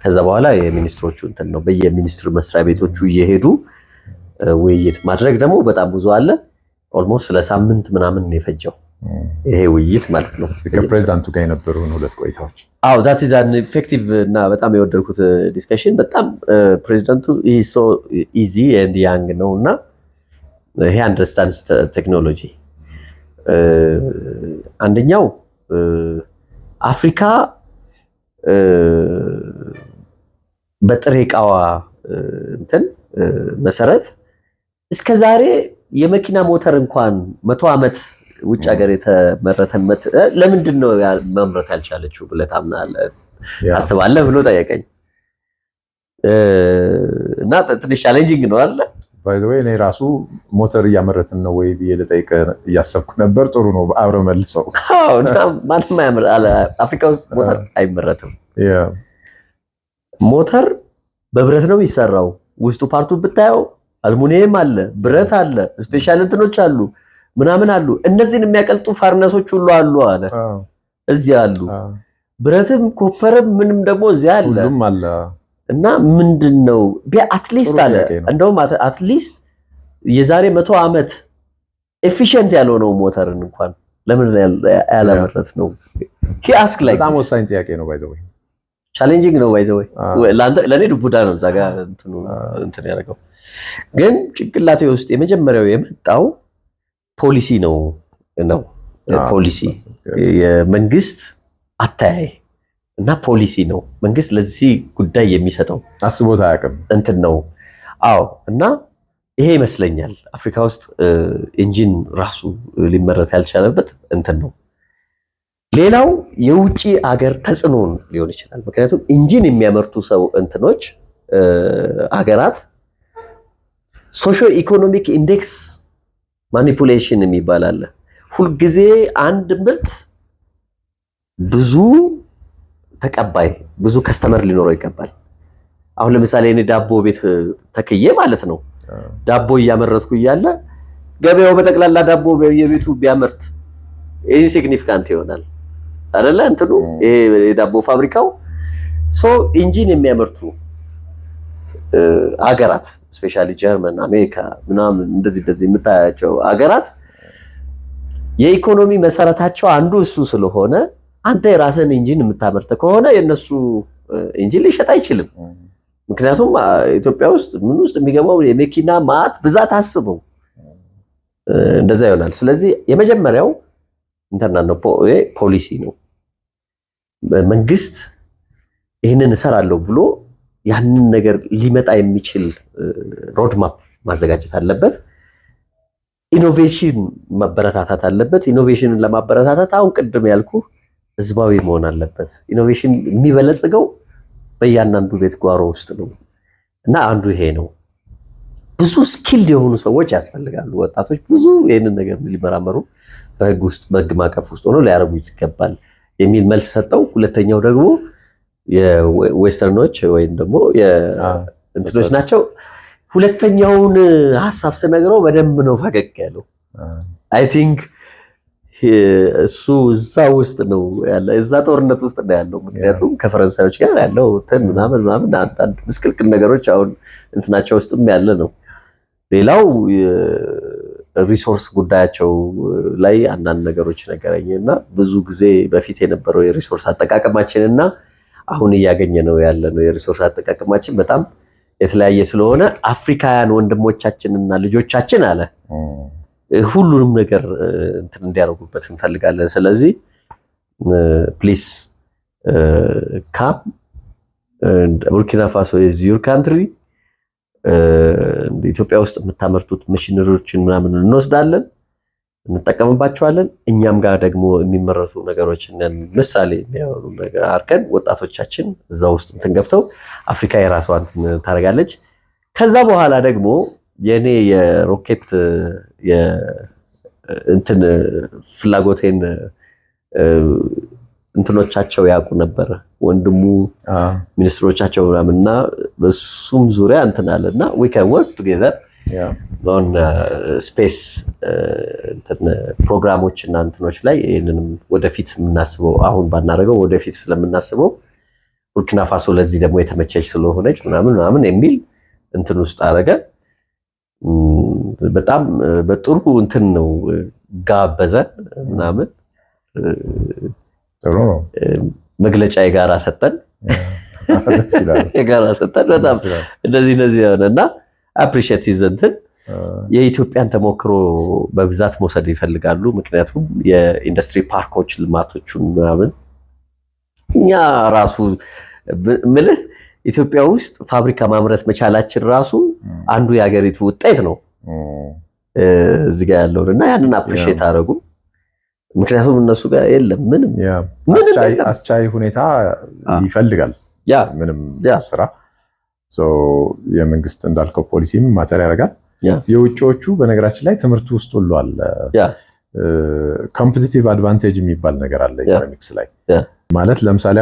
ከዛ በኋላ የሚኒስትሮቹ ነው። በየሚኒስትር መስሪያ ቤቶቹ እየሄዱ ውይይት ማድረግ ደግሞ በጣም ብዙ አለ። ኦልሞስት ለሳምንት ምናምን ነው የፈጀው ይሄ ውይይት ማለት ነው። ከፕሬዝዳንቱ ጋር የነበሩን 2 ቆይታዎች። አዎ that is an effective እና በጣም የወደድኩት ዲስከሽን። በጣም ፕሬዝዳንቱ is so easy and young ነውና he understands technology። አንደኛው አፍሪካ በጥሬ ዕቃዋ መሰረት እስከዛሬ የመኪና ሞተር እንኳን 100 ዓመት ውጭ ሀገር የተመረተን ለምንድን ነው ማምረት ያልቻለችው ብለህ ታስባለህ ብሎ ጠየቀኝ። እና ትንሽ ቻሌንጂንግ ነው አይደል? ባይ ዘ ወይ እኔ ራሱ ሞተር እያመረትን ነው ወይ ብዬ ልጠይቅህ እያሰብኩ ነበር። ጥሩ ነው አብረህ መልሰው። አዎ እና ማንም አፍሪካ ውስጥ ሞተር አይመረትም። ሞተር በብረት ነው የሚሰራው። ውስጡ ፓርቱ ብታየው አልሙኒየም አለ፣ ብረት አለ፣ ስፔሻል አሉ ምናምን አሉ። እነዚህን የሚያቀልጡ ፋርነሶች ሁሉ አሉ አለ። እዚህ አሉ ብረትም ኮፐርም ምንም ደግሞ እዚህ አለ። ሁሉም አለ። እና ምንድነው አትሊስት አለ እንደውም አትሊስት የዛሬ 100 ዓመት ኤፊሺየንት ያልሆነው ሞተርን እንኳን ለምን ያላመረት ነው? ኪያስክ ላይ በጣም ወሳኝ ጥያቄ ነው። ባይዘው ቻሌንጂንግ ነው። ባይዘው ለኔ ዱቡዳ ነው እዛ ጋር እንትን ያደረገው። ግን ጭንቅላቴ ውስጥ የመጀመሪያው የመጣው ፖሊሲ ነው። ፖሊሲ የመንግስት አተያይ እና ፖሊሲ ነው። መንግስት ለዚህ ጉዳይ የሚሰጠው አስቦት አያውቅም እንትን ነው። አዎ እና ይሄ ይመስለኛል አፍሪካ ውስጥ ኢንጂን ራሱ ሊመረት ያልቻለበት እንትን ነው። ሌላው የውጪ አገር ተጽዕኖን ሊሆን ይችላል። ምክንያቱም ኢንጂን የሚያመርቱ ሰው እንትኖች አገራት ሶሾ ኢኮኖሚክ ኢንዴክስ ማኒፑሌሽን የሚባል አለ። ሁልጊዜ አንድ ምርት ብዙ ተቀባይ ብዙ ከስተመር ሊኖረው ይገባል። አሁን ለምሳሌ እኔ ዳቦ ቤት ተክዬ ማለት ነው ዳቦ እያመረትኩ እያለ ገበያው በጠቅላላ ዳቦ በየቤቱ ቢያመርት ኢንሲግኒፊካንት ይሆናል አይደለ? እንትኑ ይሄ የዳቦ ፋብሪካው ኢንጂን የሚያመርቱ አገራት ስፔሻሊ ጀርመን፣ አሜሪካ ምናምን እንደዚህ የምታያቸው አገራት የኢኮኖሚ መሰረታቸው አንዱ እሱ ስለሆነ አንተ የራስን ኢንጂን የምታመርት ከሆነ የነሱ ኢንጂን ሊሸጥ አይችልም። ምክንያቱም ኢትዮጵያ ውስጥ ምን ውስጥ የሚገባው የመኪና ማት ብዛት አስበው እንደዛ ይሆናል። ስለዚህ የመጀመሪያው ኢንተርናል ፖሊሲ ነው። መንግስት ይህንን እሰራለሁ ብሎ ያንን ነገር ሊመጣ የሚችል ሮድማፕ ማዘጋጀት አለበት። ኢኖቬሽን ማበረታታት አለበት። ኢኖቬሽንን ለማበረታታት አሁን ቅድም ያልኩ ህዝባዊ መሆን አለበት። ኢኖቬሽን የሚበለጽገው በእያንዳንዱ ቤት ጓሮ ውስጥ ነው እና አንዱ ይሄ ነው። ብዙ ስኪልድ የሆኑ ሰዎች ያስፈልጋሉ። ወጣቶች ብዙ ይህንን ነገር ሊመራመሩ በህግ ማዕቀፍ ውስጥ ሆኖ ሊያደርጉት ይገባል የሚል መልስ ሰጠው። ሁለተኛው ደግሞ የዌስተርኖች ወይም ደግሞ የእንትኖች ናቸው። ሁለተኛውን ሀሳብ ስነግረው በደንብ ነው ፈገግ ያለው። አይ ቲንክ እሱ እዛ ውስጥ ነው ያለ፣ እዛ ጦርነት ውስጥ ነው ያለው። ምክንያቱም ከፈረንሳዮች ጋር ያለው ምናምን አንዳንድ ምስቅልቅል ነገሮች አሁን እንትናቸው ውስጥም ያለ ነው። ሌላው ሪሶርስ ጉዳያቸው ላይ አንዳንድ ነገሮች ነገረኝና ብዙ ጊዜ በፊት የነበረው የሪሶርስ አጠቃቀማችን እና አሁን እያገኘ ነው ያለ ነው የሪሶርስ አጠቃቀማችን በጣም የተለያየ ስለሆነ አፍሪካውያን ወንድሞቻችንና ልጆቻችን አለ ሁሉንም ነገር እንትን እንዲያደርጉበት እንፈልጋለን። ስለዚህ ፕሊስ ካም ቡርኪና ፋሶ ኢዝ ዩር ካንትሪ። ኢትዮጵያ ውስጥ የምታመርቱት ማሽነሪዎችን ምናምን እንወስዳለን፣ እንጠቀምባቸዋለን። እኛም ጋር ደግሞ የሚመረቱ ነገሮችን ምሳሌ የሚያወሩ ነገር አርከን ወጣቶቻችን እዛ ውስጥ እንትን ገብተው አፍሪካ የራሷን ታደርጋለች። ከዛ በኋላ ደግሞ የኔ የሮኬት እንትን ፍላጎቴን እንትኖቻቸው ያውቁ ነበር ወንድሙ ሚኒስትሮቻቸው ምናምንና በሱም ዙሪያ እንትን አለና we can work together on space ፕሮግራሞች እና እንትኖች ላይ ይሄንንም ወደፊት የምናስበው አሁን ባናረገው ወደፊት ስለምናስበው ቡርኪና ፋሶ ለዚህ ደግሞ የተመቸች ስለሆነች ምናምን የሚል እንትን ውስጥ አረገ። በጣም በጥሩ እንትን ነው ጋበዘን ምናምን ጥሩ ነው። መግለጫ የጋራ ሰጠን የጋራ ሰጠን። በጣም እንደዚህ ያለና አፕሪሺየት ይዘንትን የኢትዮጵያን ተሞክሮ በብዛት መውሰድ ይፈልጋሉ። ምክንያቱም የኢንዱስትሪ ፓርኮች ልማቶቹን ምናምን እኛ ራሱ ምልህ ኢትዮጵያ ውስጥ ፋብሪካ ማምረት መቻላችን ራሱ አንዱ የሀገሪቱ ውጤት ነው እዚህ ጋር ያለውና ያንን አፕሪሺየት አደረጉ። ምክንያቱም እነሱ ጋር የለም ምንም አስቻይ ሁኔታ ይፈልጋል ምንም ስራ የመንግስት እንዳልከው ፖሊሲም ማተር ያደርጋል። የውጭዎቹ በነገራችን ላይ ትምህርት ውስጥ ሁሉ አለ ኮምፒቲቲቭ አድቫንቴጅ የሚባል ነገር አለ ኢኮኖሚክስ ላይ ማለት ለምሳሌ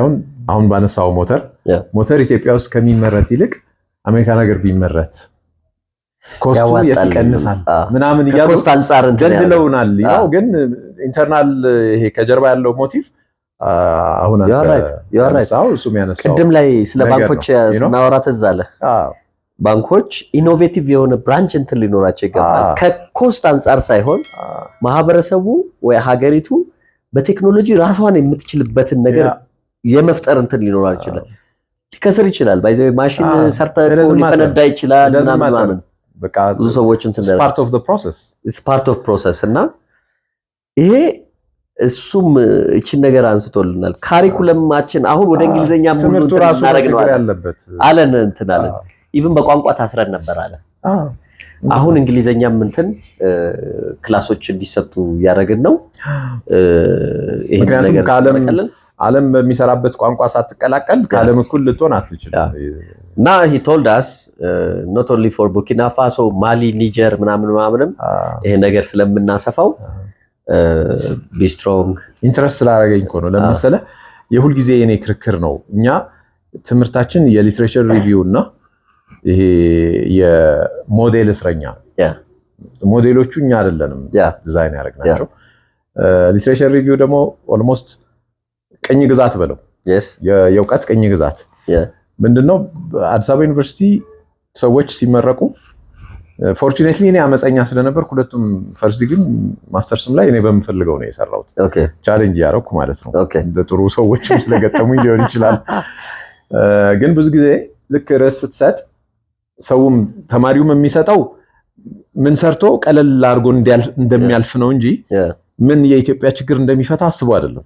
አሁን ባነሳው ሞተር ኢትዮጵያ ውስጥ ከሚመረት ይልቅ አሜሪካ ነገር ቢመረት ኮስቱ ይቀንሳል ምናምን ይያሉ ደልለውናል። ያው ግን ኢንተርናል ይሄ ከጀርባ ያለው ሞቲቭ አሁን ያራይት እሱም ያነሳው ቅድም ላይ ስለ ባንኮች ስናወራ ትዝ አለ። ባንኮች ኢኖቬቲቭ የሆነ ብራንች እንትን ሊኖራቸው ይገባል። ከኮስት አንፃር ሳይሆን ማህበረሰቡ ወይ ሀገሪቱ በቴክኖሎጂ ራሷን የምትችልበትን ነገር የመፍጠር እንትን ሊኖራቸው ይችላል። ሊከስር ይችላል። ባይዘው ማሽን ሰርተህ ሊፈነዳ ይችላል ምናምን በቃ ብዙ ሰዎች እንትን part of process እና ይሄ እሱም እቺን ነገር አንስቶልናል። ካሪኩለማችን አሁን ወደ እንግሊዘኛ ሙሉ ተናረግ ነው አለን እንትን አለን ኢቭን በቋንቋ ታስረን ነበር አለ። አሁን እንግሊዘኛም እንትን ክላሶች እንዲሰጡ ያደረግን ነው። ይሄ ነገር ዓለም በሚሰራበት ቋንቋ ሳትቀላቀል ከዓለም እኩል ልትሆን አትችልም። እና he told us not only for Burkina Faso, Mali, Niger ምናምንም ይሄ ነገር ስለምናሰፋው be strong ኢንትረስት ስላደረገኝ እኮ ነው። ለምሳሌ የሁል ጊዜ የኔ ክርክር ነው። እኛ ትምህርታችን የሊትሬቸር ሪቪው እና ይሄ የሞዴል እስረኛ ሞዴሎቹ እኛ አይደለንም ዲዛይን ያደረግናቸው። ሊትሬቸር ሪቪው ደግሞ ኦልሞስት ቀኝ ግዛት በለው የእውቀት ቀኝ ግዛት ምንድነው? አዲስ አበባ ዩኒቨርሲቲ ሰዎች ሲመረቁ ፎርቹኔትሊ እኔ አመፀኛ ስለነበር ሁለቱም ፈርስት ዲግሪ ማስተርስም ላይ እኔ በምፈልገው ነው የሰራሁት። ቻሌንጅ ያደረኩ ማለት ነው። ጥሩ ሰዎችም ስለገጠሙኝ ሊሆን ይችላል። ግን ብዙ ጊዜ ልክ ርዕስ ስትሰጥ ሰውም ተማሪውም የሚሰጠው ምን ሰርቶ ቀለል አድርጎ እንደሚያልፍ ነው እንጂ ምን የኢትዮጵያ ችግር እንደሚፈታ አስቦ አይደለም።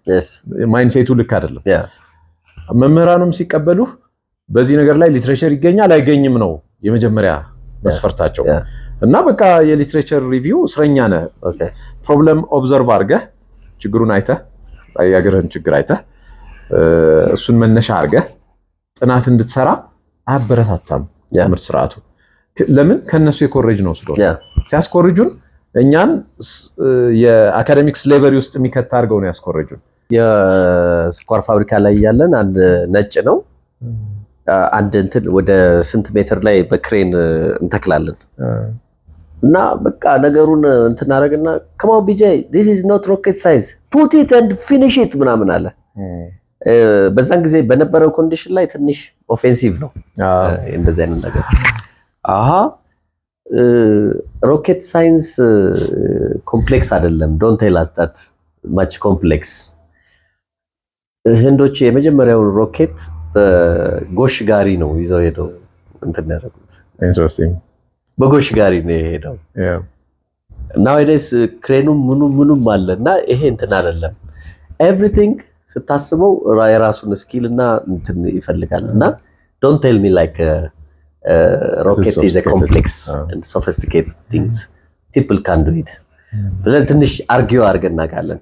ማይንድሴቱ ልክ አይደለም። መምህራኑም ሲቀበሉ በዚህ ነገር ላይ ሊትሬቸር ይገኛል አይገኝም ነው የመጀመሪያ መስፈርታቸው። እና በቃ የሊትሬቸር ሪቪው እስረኛ ነህ። ፕሮብለም ኦብዘርቭ አድርገህ ችግሩን አይተህ የሀገርህን ችግር አይተህ እሱን መነሻ አድርገህ ጥናት እንድትሰራ አያበረታታም ትምህርት ስርዓቱ። ለምን? ከነሱ የኮሬጅ ነው ስለሆነ ሲያስኮርጁን እኛን የአካዳሚክ ስሌቨሪ ውስጥ የሚከታ አድርገው ነው ያስኮረጁን። የስኳር ፋብሪካ ላይ ያለን አንድ ነጭ ነው። አንድ እንትን ወደ ስንት ሜትር ላይ በክሬን እንተክላለን እና በቃ ነገሩን እንትን አደረግና come on BJ this is not rocket science put it and finish it ምናምን አለ። በዛን ጊዜ በነበረው ኮንዲሽን ላይ ትንሽ ኦፌንሲቭ ነው እንደዚህ አይነት ነገር። ሮኬት ሳይንስ ኮምፕሌክስ አይደለም። ዶንት ቴል አስ ዳት ማች ኮምፕሌክስ። ህንዶች የመጀመሪያውን ሮኬት በጎሽ ጋሪ ነው ይዘው ሄደው እንትን ያደረጉት። ኢንትረስቲንግ። በጎሽ ጋሪ ነው የሄደው። ናውዴስ ክሬኑ ምኑም አለና ይሄ እንትን አይደለም። ኤቭሪቲንግ ስታስበው የራሱን ስኪል እና እንትን ይፈልጋልና ዶንት ቴል ሚ ላይክ rocket is a complex and sophisticated things people can do it ብለን ትንሽ አርጊው አድርገን እናውቃለን።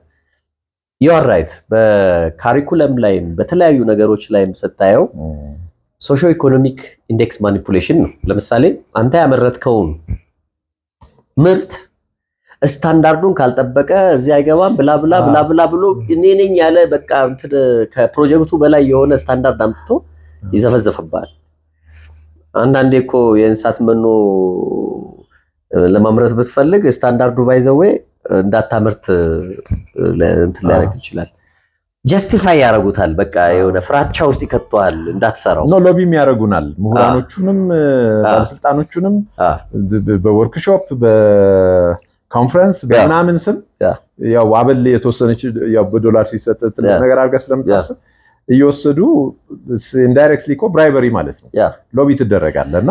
you are right። በካሪኩለም ላይም በተለያዩ ነገሮች ላይም ስታየው ሶሾ ኢኮኖሚክ ኢንዴክስ ማኒፑሌሽን ነው። ለምሳሌ አንተ ያመረትከውን ምርት ስታንዳርዱን ካልጠበቀ እዚህ አይገባም ብላ ብሎ እኔ ነኝ ያለ በቃ እንትን ከፕሮጀክቱ በላይ የሆነ ስታንዳርድ አምጥቶ ይዘፈዘፈባል። አንዳንዴ እኮ የእንስሳት መኖ ለማምረት ብትፈልግ ስታንዳርዱ ባይዘው እንዳታመርት እንትን ሊያደርግ ይችላል። ጀስቲፋይ ያደርጉታል። በቃ የሆነ ፍራቻ ውስጥ ይከቷል እንዳትሰራው ነው። ሎቢም ያደርጉናል ምሁራኖቹንም ባለስልጣኖቹንም በወርክሾፕ በኮንፈረንስ በምናምን ስም ያው አበል የተወሰነች ያው በዶላር ሲሰጥ ነገር አድርጋ ስለምታስብ እየወሰዱ ኢንዳይሬክትሊ እኮ ብራይበሪ ማለት ነው ሎቢ ትደረጋለና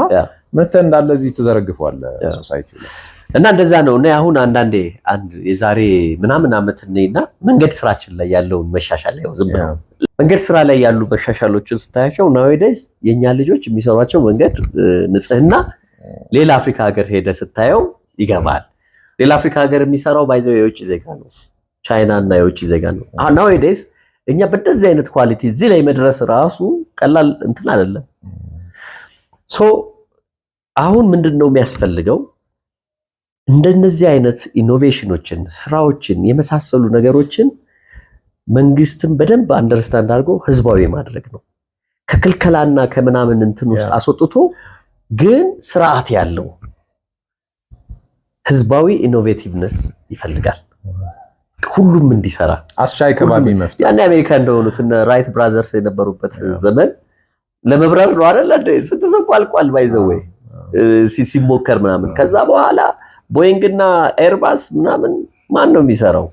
መተን እንዳለ እዚህ ተዘረግፈዋል ሶሳይቲው ላይ እና እንደዛ ነው። እና አሁን አንዳንዴ አንድ የዛሬ ምናምን አመት ነይና መንገድ ስራችን ላይ ያለውን መሻሻል ያው ዝም ብለው መንገድ ስራ ላይ ያሉ መሻሻሎችን ስታያቸው ናውዴስ የኛ ልጆች የሚሰሯቸው መንገድ ንጽህና ሌላ አፍሪካ ሀገር ሄደ ስታየው ይገባል። ሌላ አፍሪካ ሀገር የሚሰራው ባይዘው የውጭ ዜጋ ነው፣ ቻይና እና የውጭ ዜጋ ነው። ናውዴስ እኛ በደዚህ አይነት ኳሊቲ እዚህ ላይ መድረስ ራሱ ቀላል እንትን አይደለም። ሶ አሁን ምንድነው የሚያስፈልገው? እንደነዚህ አይነት ኢኖቬሽኖችን ስራዎችን የመሳሰሉ ነገሮችን መንግስትም በደንብ አንደርስታንድ አድርጎ ህዝባዊ ማድረግ ነው። ከክልከላና ከምናምን እንትን ውስጥ አስወጥቶ ግን ስርዓት ያለው ህዝባዊ ኢኖቬቲቭነስ ይፈልጋል። ሁሉም እንዲሰራ አስቻይ ከባቢ መፍጠር። ያኔ አሜሪካ እንደሆኑት እነ ራይት ብራዘርስ የነበሩበት ዘመን ለመብረር ነው አይደል? ስትሰው ቋልቋል ባይዘው ሲሞከር ምናምን ከዛ በኋላ ቦይንግና ኤርባስ ምናምን ማን ነው የሚሰራው?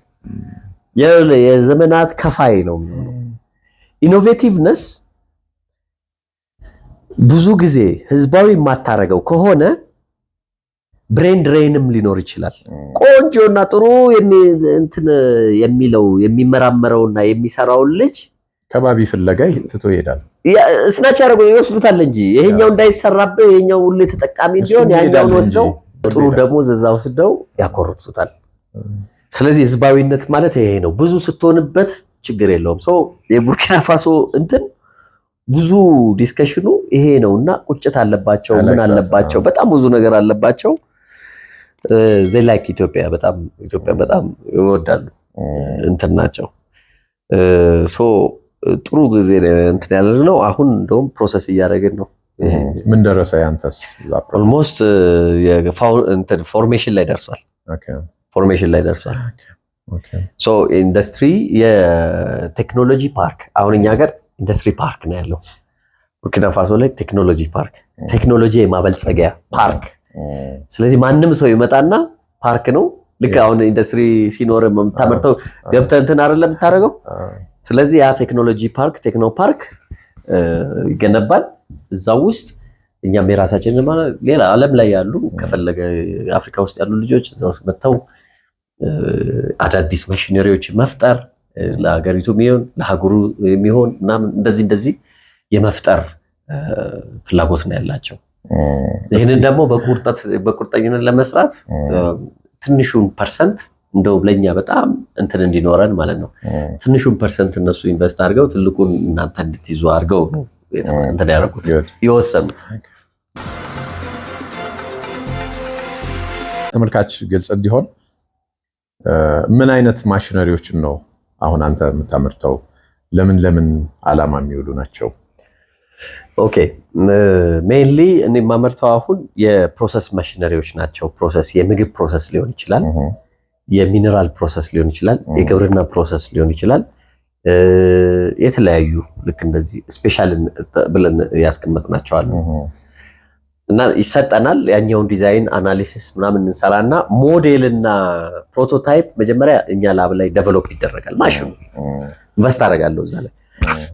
የዘመናት ከፋይ ነው የሚሆነው። ኢኖቬቲቭነስ ብዙ ጊዜ ህዝባዊ የማታረገው ከሆነ ብሬን ድሬንም ሊኖር ይችላል። ቆንጆና ጥሩ የሚለው የሚመራመረውና የሚሰራውን ልጅ ከባቢ ፍለጋ ትቶ ይሄዳል። ስናች ያደርጉ ይወስዱታል እንጂ ይሄኛው እንዳይሰራበት ይሄኛው ሁሉ ተጠቃሚ እንዲሆን ያኛውን ወስደው ጥሩ ደሞዝ እዛ ወስደው ያኮርቱታል። ስለዚህ ህዝባዊነት ማለት ይሄ ነው። ብዙ ስትሆንበት ችግር የለውም። ሰው የቡርኪና ፋሶ ብዙ ዲስከሽኑ ይሄ ነውና ቁጭት አለባቸው፣ ምን አለባቸው፣ በጣም ብዙ ነገር አለባቸው። they like ኢትዮጵያ በጣም ይወዳሉ ናቸው። ጥሩ ጊዜ ያለነው አሁን እንደውም ፕሮሰስ እያደረግን ነው። ምን ደረሰ ያንተስ? ኦልሞስት ፎርሜሽን ላይ ደርሷል። ሶ ኢንዱስትሪ የቴክኖሎጂ ፓርክ አሁን እኛ ሀገር ኢንዱስትሪ ፓርክ ነው ያለው። ቡርኪና ፋሶ ላይ ቴክኖሎጂ ፓርክ፣ ቴክኖሎጂ የማበልጸጊያ ፓርክ። ስለዚህ ማንም ሰው ይመጣና ፓርክ ነው። ልክ አሁን ኢንዱስትሪ ሲኖር የምታመርተው ገብተህ አይደለም የምታደርገው። ስለዚህ ያ ቴክኖሎጂ ፓርክ ቴክኖ ፓርክ ይገነባል። እዛው ውስጥ እኛም የራሳችንን ማለት ሌላ ዓለም ላይ ያሉ ከፈለገ አፍሪካ ውስጥ ያሉ ልጆች እዛው ውስጥ መጥተው አዳዲስ ማሽነሪዎች መፍጠር ለሀገሪቱ የሚሆን ለሀገሩ የሚሆን ምናምን እንደዚህ የመፍጠር ፍላጎት ነው ያላቸው። ይህንን ደግሞ በቁርጠኝነት ለመስራት ትንሹን ፐርሰንት እንደው ለኛ በጣም እንዲኖረን ማለት ነው። ትንሹን ፐርሰንት እነሱ ኢንቨስት አድርገው ትልቁን እናንተ እንድትይዙ አድርገው ነው ያደረጉት የወሰኑት። ተመልካች ግልጽ እንዲሆን ምን አይነት ማሽነሪዎችን ነው አሁን አንተ የምታመርተው? ለምን ዓላማ የሚውሉ ናቸው? ኦኬ ሜንሊ እኔ የማመርተው አሁን የፕሮሰስ ማሽነሪዎች ናቸው። ፕሮሰስ የምግብ ፕሮሰስ ሊሆን ይችላል፣ የሚነራል ፕሮሰስ ሊሆን ይችላል፣ የግብርና ፕሮሰስ ሊሆን ይችላል። የተለያዩ ልክ እንደዚህ ስፔሻል ብለን ያስቀመጥናቸዋል እና ይሰጠናል። ያኛውን ዲዛይን አናሊሲስ ምናምን እንሰራና ሞዴልና ፕሮቶታይፕ መጀመሪያ እኛ ላብ ላይ ዴቨሎፕ ይደረጋል። ማሽኑ ኢንቨስት አደርጋለሁ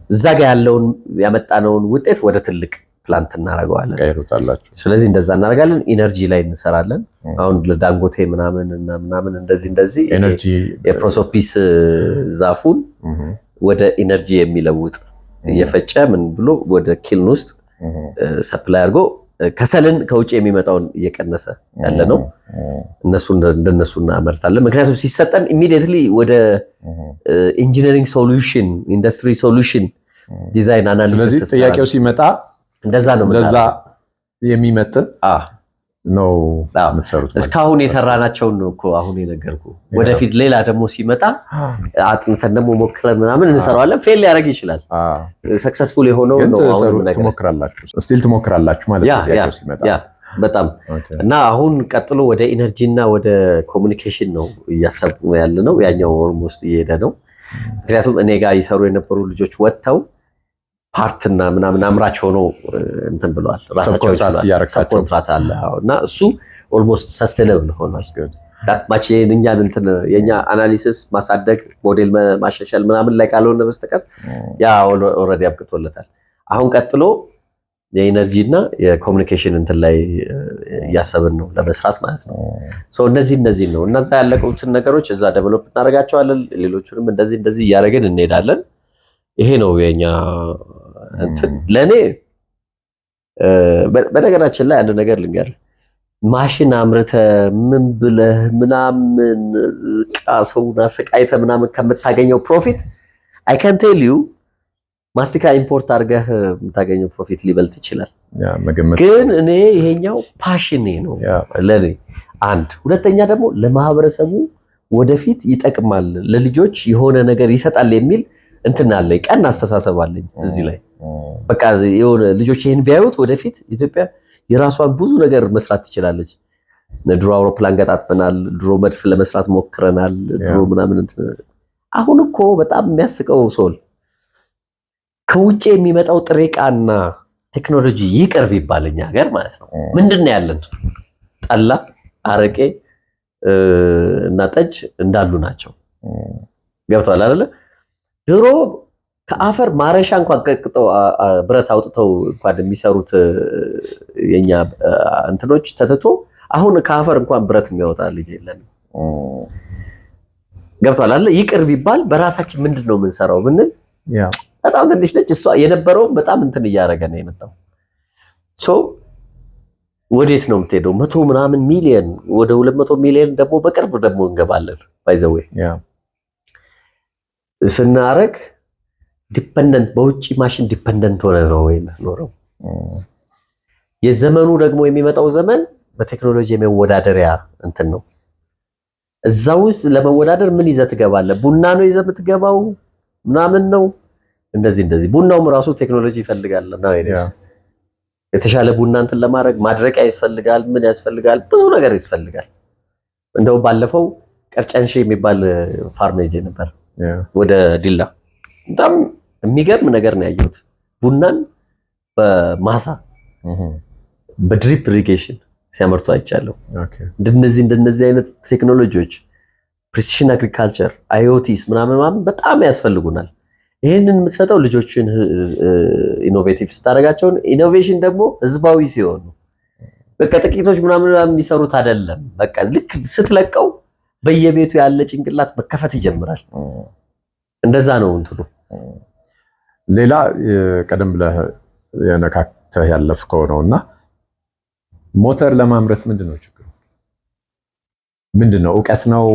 እዛ ጋር ያለውን ያመጣነውን ውጤት ወደ ትልቅ ፕላንት እናደርገዋለን። ስለዚህ እንደዛ እናደርጋለን። ኢነርጂ ላይ እንሰራለን። አሁን ለዳንጎቴ ምናምን እንደዚህ ኤነርጂ የፕሮሶፒስ ዛፉን ወደ ኢነርጂ የሚለውጥ እየፈጨ ምን ብሎ ወደ ኪልን ውስጥ ሰፕላይ አድርጎ ከሰልን ከውጭ የሚመጣውን እየቀነሰ ያለ ነው። እንደነሱ እናመርታለን። ምክንያቱም ሲሰጠን ኢሚዲየትሊ ወደ ኢንጂነሪንግ ሶሉሽን፣ ኢንዱስትሪ ሶሉሽን ዲዛይን አናሊሲስ። ስለዚህ ጥያቄው ሲመጣ እንደዛ ነው እንደዛ የሚመጥን ነው የምትሰሩት። እስካሁን የሰራናቸውን ነው እኮ አሁን የነገርኩ። ወደፊት ሌላ ደግሞ ሲመጣ አጥንተን ደግሞ ሞክረን ምናምን እንሰራዋለን። ፌል ሊያደርግ ይችላል። ሰክሰስፉል የሆነው ነው አሁን ነገር ትሞክራላችሁ፣ ስቲል ትሞክራላችሁ ማለት ነው ጥያቄው ሲመጣ። በጣም እና አሁን ቀጥሎ ወደ ኢነርጂ እና ወደ ኮሙኒኬሽን ነው እያሰብኩ ያለ ነው። ያኛው ኦልሞስት እየሄደ ነው። ምክንያቱም እኔ ጋር ይሰሩ የነበሩ ልጆች ወጥተው ፓርትና ምናምን አምራች ሆኖ ብለዋል። ራሳቸው ኮንትራት አለ እና እሱ ኦልሞስት ሰስቴነብል ሆኗል። ዳትማች የኛ አናሊሲስ ማሳደግ ሞዴል ማሻሻል ምናምን ላይ ካልሆነ በስተቀር ያ ኦልሬዲ አብቅቶለታል። አሁን ቀጥሎ የኢነርጂ እና የኮሙኒኬሽን ላይ እያሰብን ነው ለመስራት ማለት ነው። እነዚህ ነው እነዛ ያለቁትን ነገሮች እዛ ዴቨሎፕ እናደርጋቸዋለን። ሌሎቹንም እንደዚህ እያደረግን እንሄዳለን። ይሄ ነው የኛ ለኔ። በነገራችን ላይ አንድ ነገር ልንገር፣ ማሽን አምርተ ምን ብለህ ምናምን ሰውና ሰቃይተ ምናምን ከምታገኘው ፕሮፊት አይ ካን ቴል ዩ ማስቲካ ኢምፖርት አድርገህ የምታገኘው ፕሮፊት ሊበልጥ ይችላል። ግን እኔ ይሄኛው ፓሽኔ ነው ለኔ። አንድ ሁለተኛ ደግሞ ለማህበረሰቡ ወደፊት ይጠቅማል፣ ለልጆች የሆነ ነገር ይሰጣል የሚል አለኝ፣ ቀን አስተሳሰብ አለኝ እዚህ ላይ። በቃ የሆነ ልጆች ይሄን ቢያዩት ወደፊት ኢትዮጵያ የራሷን ብዙ ነገር መስራት ትችላለች። ድሮ አውሮፕላን ገጣጥመናል፣ ድሮ መድፍ ለመስራት ሞክረናል፣ ድሮ ምናምን አሁን እኮ በጣም የሚያስቀው ሶል ከውጭ የሚመጣው ጥሬ ዕቃና ቴክኖሎጂ ይቅር ቢባልኛ ሀገር ማለት ነው ምንድነው ያለን? ጠላ፣ አረቄ እና ጠጅ እንዳሉ ናቸው። ገብቷል አይደለ? ድሮ ከአፈር ማረሻ እንኳን ቀቅጠው ብረት አውጥተው እንኳን የሚሰሩት የኛ እንትኖች ተትቶ አሁን ከአፈር እንኳን ብረት የሚያወጣ ልጅ የለም። ገብቷል አይደለ? ይቅር ቢባል በራሳችን ምንድነው የምንሰራው ብንል በጣም ትንሽ ነች እሷ። የነበረው በጣም እንትን እያደረገ ነው የመጣው። ወዴት ነው የምትሄደው? 100 ምናምን ሚሊዮን ወደ 200 ሚሊዮን ደግሞ በቅርብ ደግሞ እንገባለን። ባይዘዌ ስናረግ ዲፔንደንት በውጪ ማሽን ዲፔንደንት ሆነ ነው የምትኖረው። የዘመኑ ደግሞ የሚመጣው ዘመን በቴክኖሎጂ የመወዳደሪያ እንትን ነው። እዛ ውስጥ ለመወዳደር ምን ይዘህ ትገባለህ? ቡና ነው ይዘህ የምትገባው ምናምን ነው እንደዚህ ቡናውም ራሱ ቴክኖሎጂ ይፈልጋል ነው አይደል? የተሻለ ቡና እንትን ለማድረግ ማድረቂያ ይፈልጋል፣ ምን ያስፈልጋል? ብዙ ነገር ይፈልጋል። እንደው ባለፈው ቀርጨንሺ የሚባል ፋርም ሄጄ ነበር ወደ ዲላ። በጣም የሚገርም ነገር ነው ያየሁት። ቡናን በማሳ በድሪፕ ኢሪጌሽን ሲያመርቱ አይቻለሁ። እንደነዚህ አይነት ቴክኖሎጂዎች ፕሪሲሽን አግሪካልቸር አይኦቲስ ምናምን በጣም ያስፈልጉናል። ይህንን የምትሰጠው ልጆችን ኢኖቬቲቭ ስታደርጋቸውን፣ ኢኖቬሽን ደግሞ ህዝባዊ ሲሆን በቃ ጥቂቶች ምናምን የሚሰሩት አይደለም። በቃ ልክ ስትለቀው በየቤቱ ያለ ጭንቅላት መከፈት ይጀምራል። እንደዛ ነው እንትኑ። ሌላ ቀደም ብለህ የነካክተህ ያለፍከው ነውና ሞተር ለማምረት ምንድነው ችግሩ? ምንድነው? እውቀት ነው?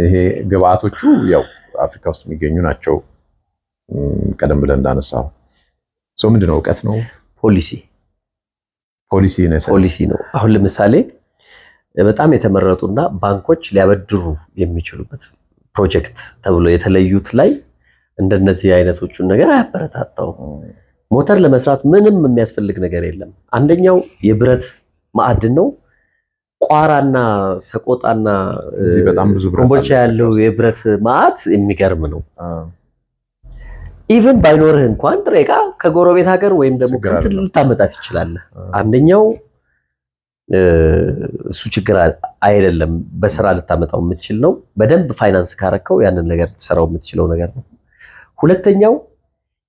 ይሄ ግብአቶቹ ያው አፍሪካ ውስጥ የሚገኙ ናቸው። ቀደም ብለን እንዳነሳው ምንድነው? እውቀት ነው? ፖሊሲ ነው። አሁን ለምሳሌ በጣም የተመረጡና ባንኮች ሊያበድሩ የሚችሉበት ፕሮጀክት ተብሎ የተለዩት ላይ እንደነዚህ አይነቶቹን ነገር አያበረታታው። ሞተር ለመስራት ምንም የሚያስፈልግ ነገር የለም። አንደኛው የብረት ማዕድን ነው። ቋራና ሰቆጣና ኮምቦልቻ ያለው የብረት ማዕት የሚገርም ነው። ኢቭን ባይኖርህ እንኳን ጥሬ ዕቃ ከጎረቤት ሀገር ወይም ደግሞ ከእንትን ልታመጣት ትችላለህ። አንደኛው እሱ ችግር አይደለም፣ በስራ ልታመጣው የምትችል ነው። በደንብ ፋይናንስ ካረከው ያንን ነገር ልትሰራው የምትችለው ነገር ነው። ሁለተኛው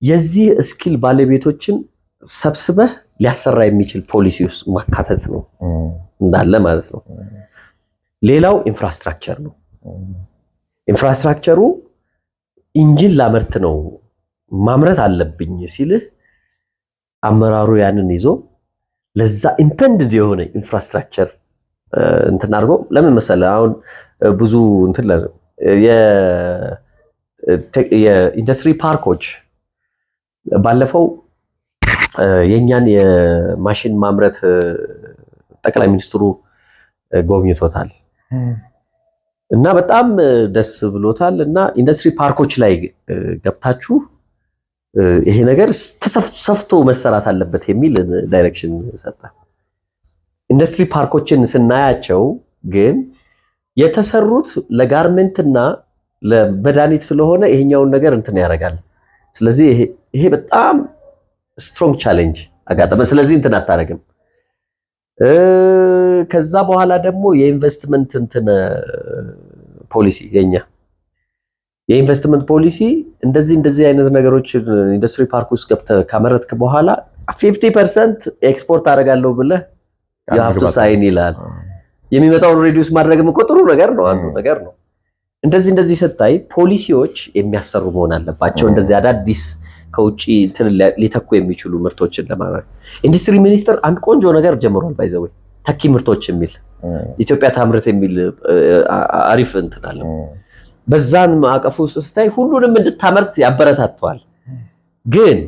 የዚህ ስኪል ባለቤቶችን ሰብስበህ ሊያሰራ የሚችል ፖሊሲ ውስጥ ማካተት ነው እንዳለ ማለት ነው። ሌላው ኢንፍራስትራክቸር ነው። ኢንፍራስትራክቸሩ ኢንጂን ላመርት ነው ማምረት አለብኝ ሲልህ አመራሩ ያንን ይዞ ለዛ ኢንተንድድ የሆነ ኢንፍራስትራክቸር እንትን አድርጎ ለምን መሰለህ አሁን ብዙ እንትን የኢንዱስትሪ ፓርኮች ባለፈው የኛን የማሽን ማምረት ጠቅላይ ሚኒስትሩ ጎብኝቶታል እና በጣም ደስ ብሎታል። እና ኢንዱስትሪ ፓርኮች ላይ ገብታችሁ ይሄ ነገር ሰፍቶ መሰራት አለበት የሚል ዳይሬክሽን ሰጠ። ኢንዱስትሪ ፓርኮችን ስናያቸው ግን የተሰሩት ለጋርመንትና ለመድኃኒት ስለሆነ ይሄኛውን ነገር እንትን ያደርጋል። ስለዚህ ይሄ በጣም ስትሮንግ ቻሌንጅ አጋጠመ። ስለዚህ እንትን አታረግም። ከዛ በኋላ ደግሞ የኢንቨስትመንት እንትን ፖሊሲ የኢንቨስትመንት ፖሊሲ እንደዚህ አይነት ነገሮች ኢንዱስትሪ ፓርክ ውስጥ ገብተህ ካመረትክ በኋላ 50% ኤክስፖርት አደርጋለሁ ብለህ you have to sign ይላል። የሚመጣውን ሪዲዩስ ማድረግም እኮ ጥሩ ነገር ነው፣ አንዱ ነገር ነው። እንደዚህ ስታይ ፖሊሲዎች የሚያሰሩ መሆን አለባቸው። እንደዚህ አዳዲስ ከውጪ እንትን ሊተኩ የሚችሉ ምርቶችን ለማድረግ ኢንዱስትሪ ሚኒስቴር አንድ ቆንጆ ነገር ጀምሯል። ባይዘው ተኪ ምርቶች የሚል ኢትዮጵያ ታምርት የሚል አሪፍ እንትን አለ። በዛን ማዕቀፍ ውስጥ ስታይ ሁሉንም እንድታመርት ያበረታተዋል። ግን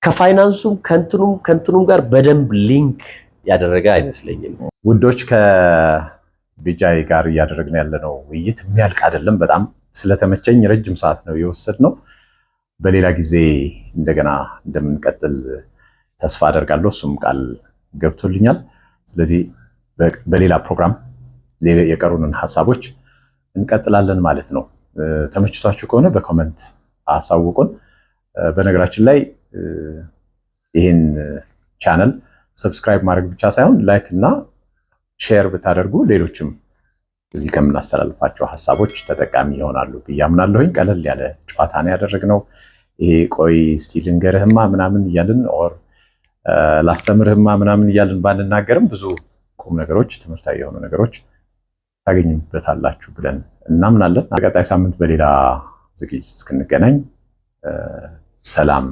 ከፋይናንሱም ከንትኑም ጋር በደንብ ሊንክ ያደረገ አይመስለኝም። ውዶች ከቢጃይ ጋር እያደረግን ያለነው ውይይት የሚያልቅ አይደለም። በጣም ስለተመቸኝ ረጅም ሰዓት ነው የወሰድነው። በሌላ ጊዜ እንደገና እንደምንቀጥል ተስፋ አደርጋለሁ። እሱም ቃል ገብቶልኛል። ስለዚህ በሌላ ፕሮግራም የቀሩንን ሀሳቦች እንቀጥላለን ማለት ነው። ተመችቷችሁ ከሆነ በኮመንት አሳውቁን። በነገራችን ላይ ይህን ቻነል ሰብስክራይብ ማድረግ ብቻ ሳይሆን ላይክ እና ሼር ብታደርጉ ሌሎችም እዚህ ከምናስተላልፋቸው ሐሳቦች ተጠቃሚ ይሆናሉ ብዬ አምናለሁኝ። ቀለል ያለ ጨዋታ ነው ያደረግነው። ይሄ ቆይ እስቲ ልንገርህማ ምናምን እያልን ኦር ላስተምርህማ ምናምን እያልን ባንናገርም ብዙ ቁም ነገሮች፣ ትምህርታዊ የሆኑ ነገሮች ታገኙበታላችሁ ብለን እናምናለን። በቀጣይ ሳምንት በሌላ ዝግጅት እስክንገናኝ ሰላም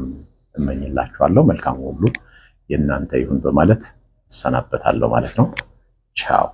እመኝላችኋለሁ። መልካም ሁሉ የእናንተ ይሁን በማለት እሰናበታለሁ ማለት ነው። ቻው።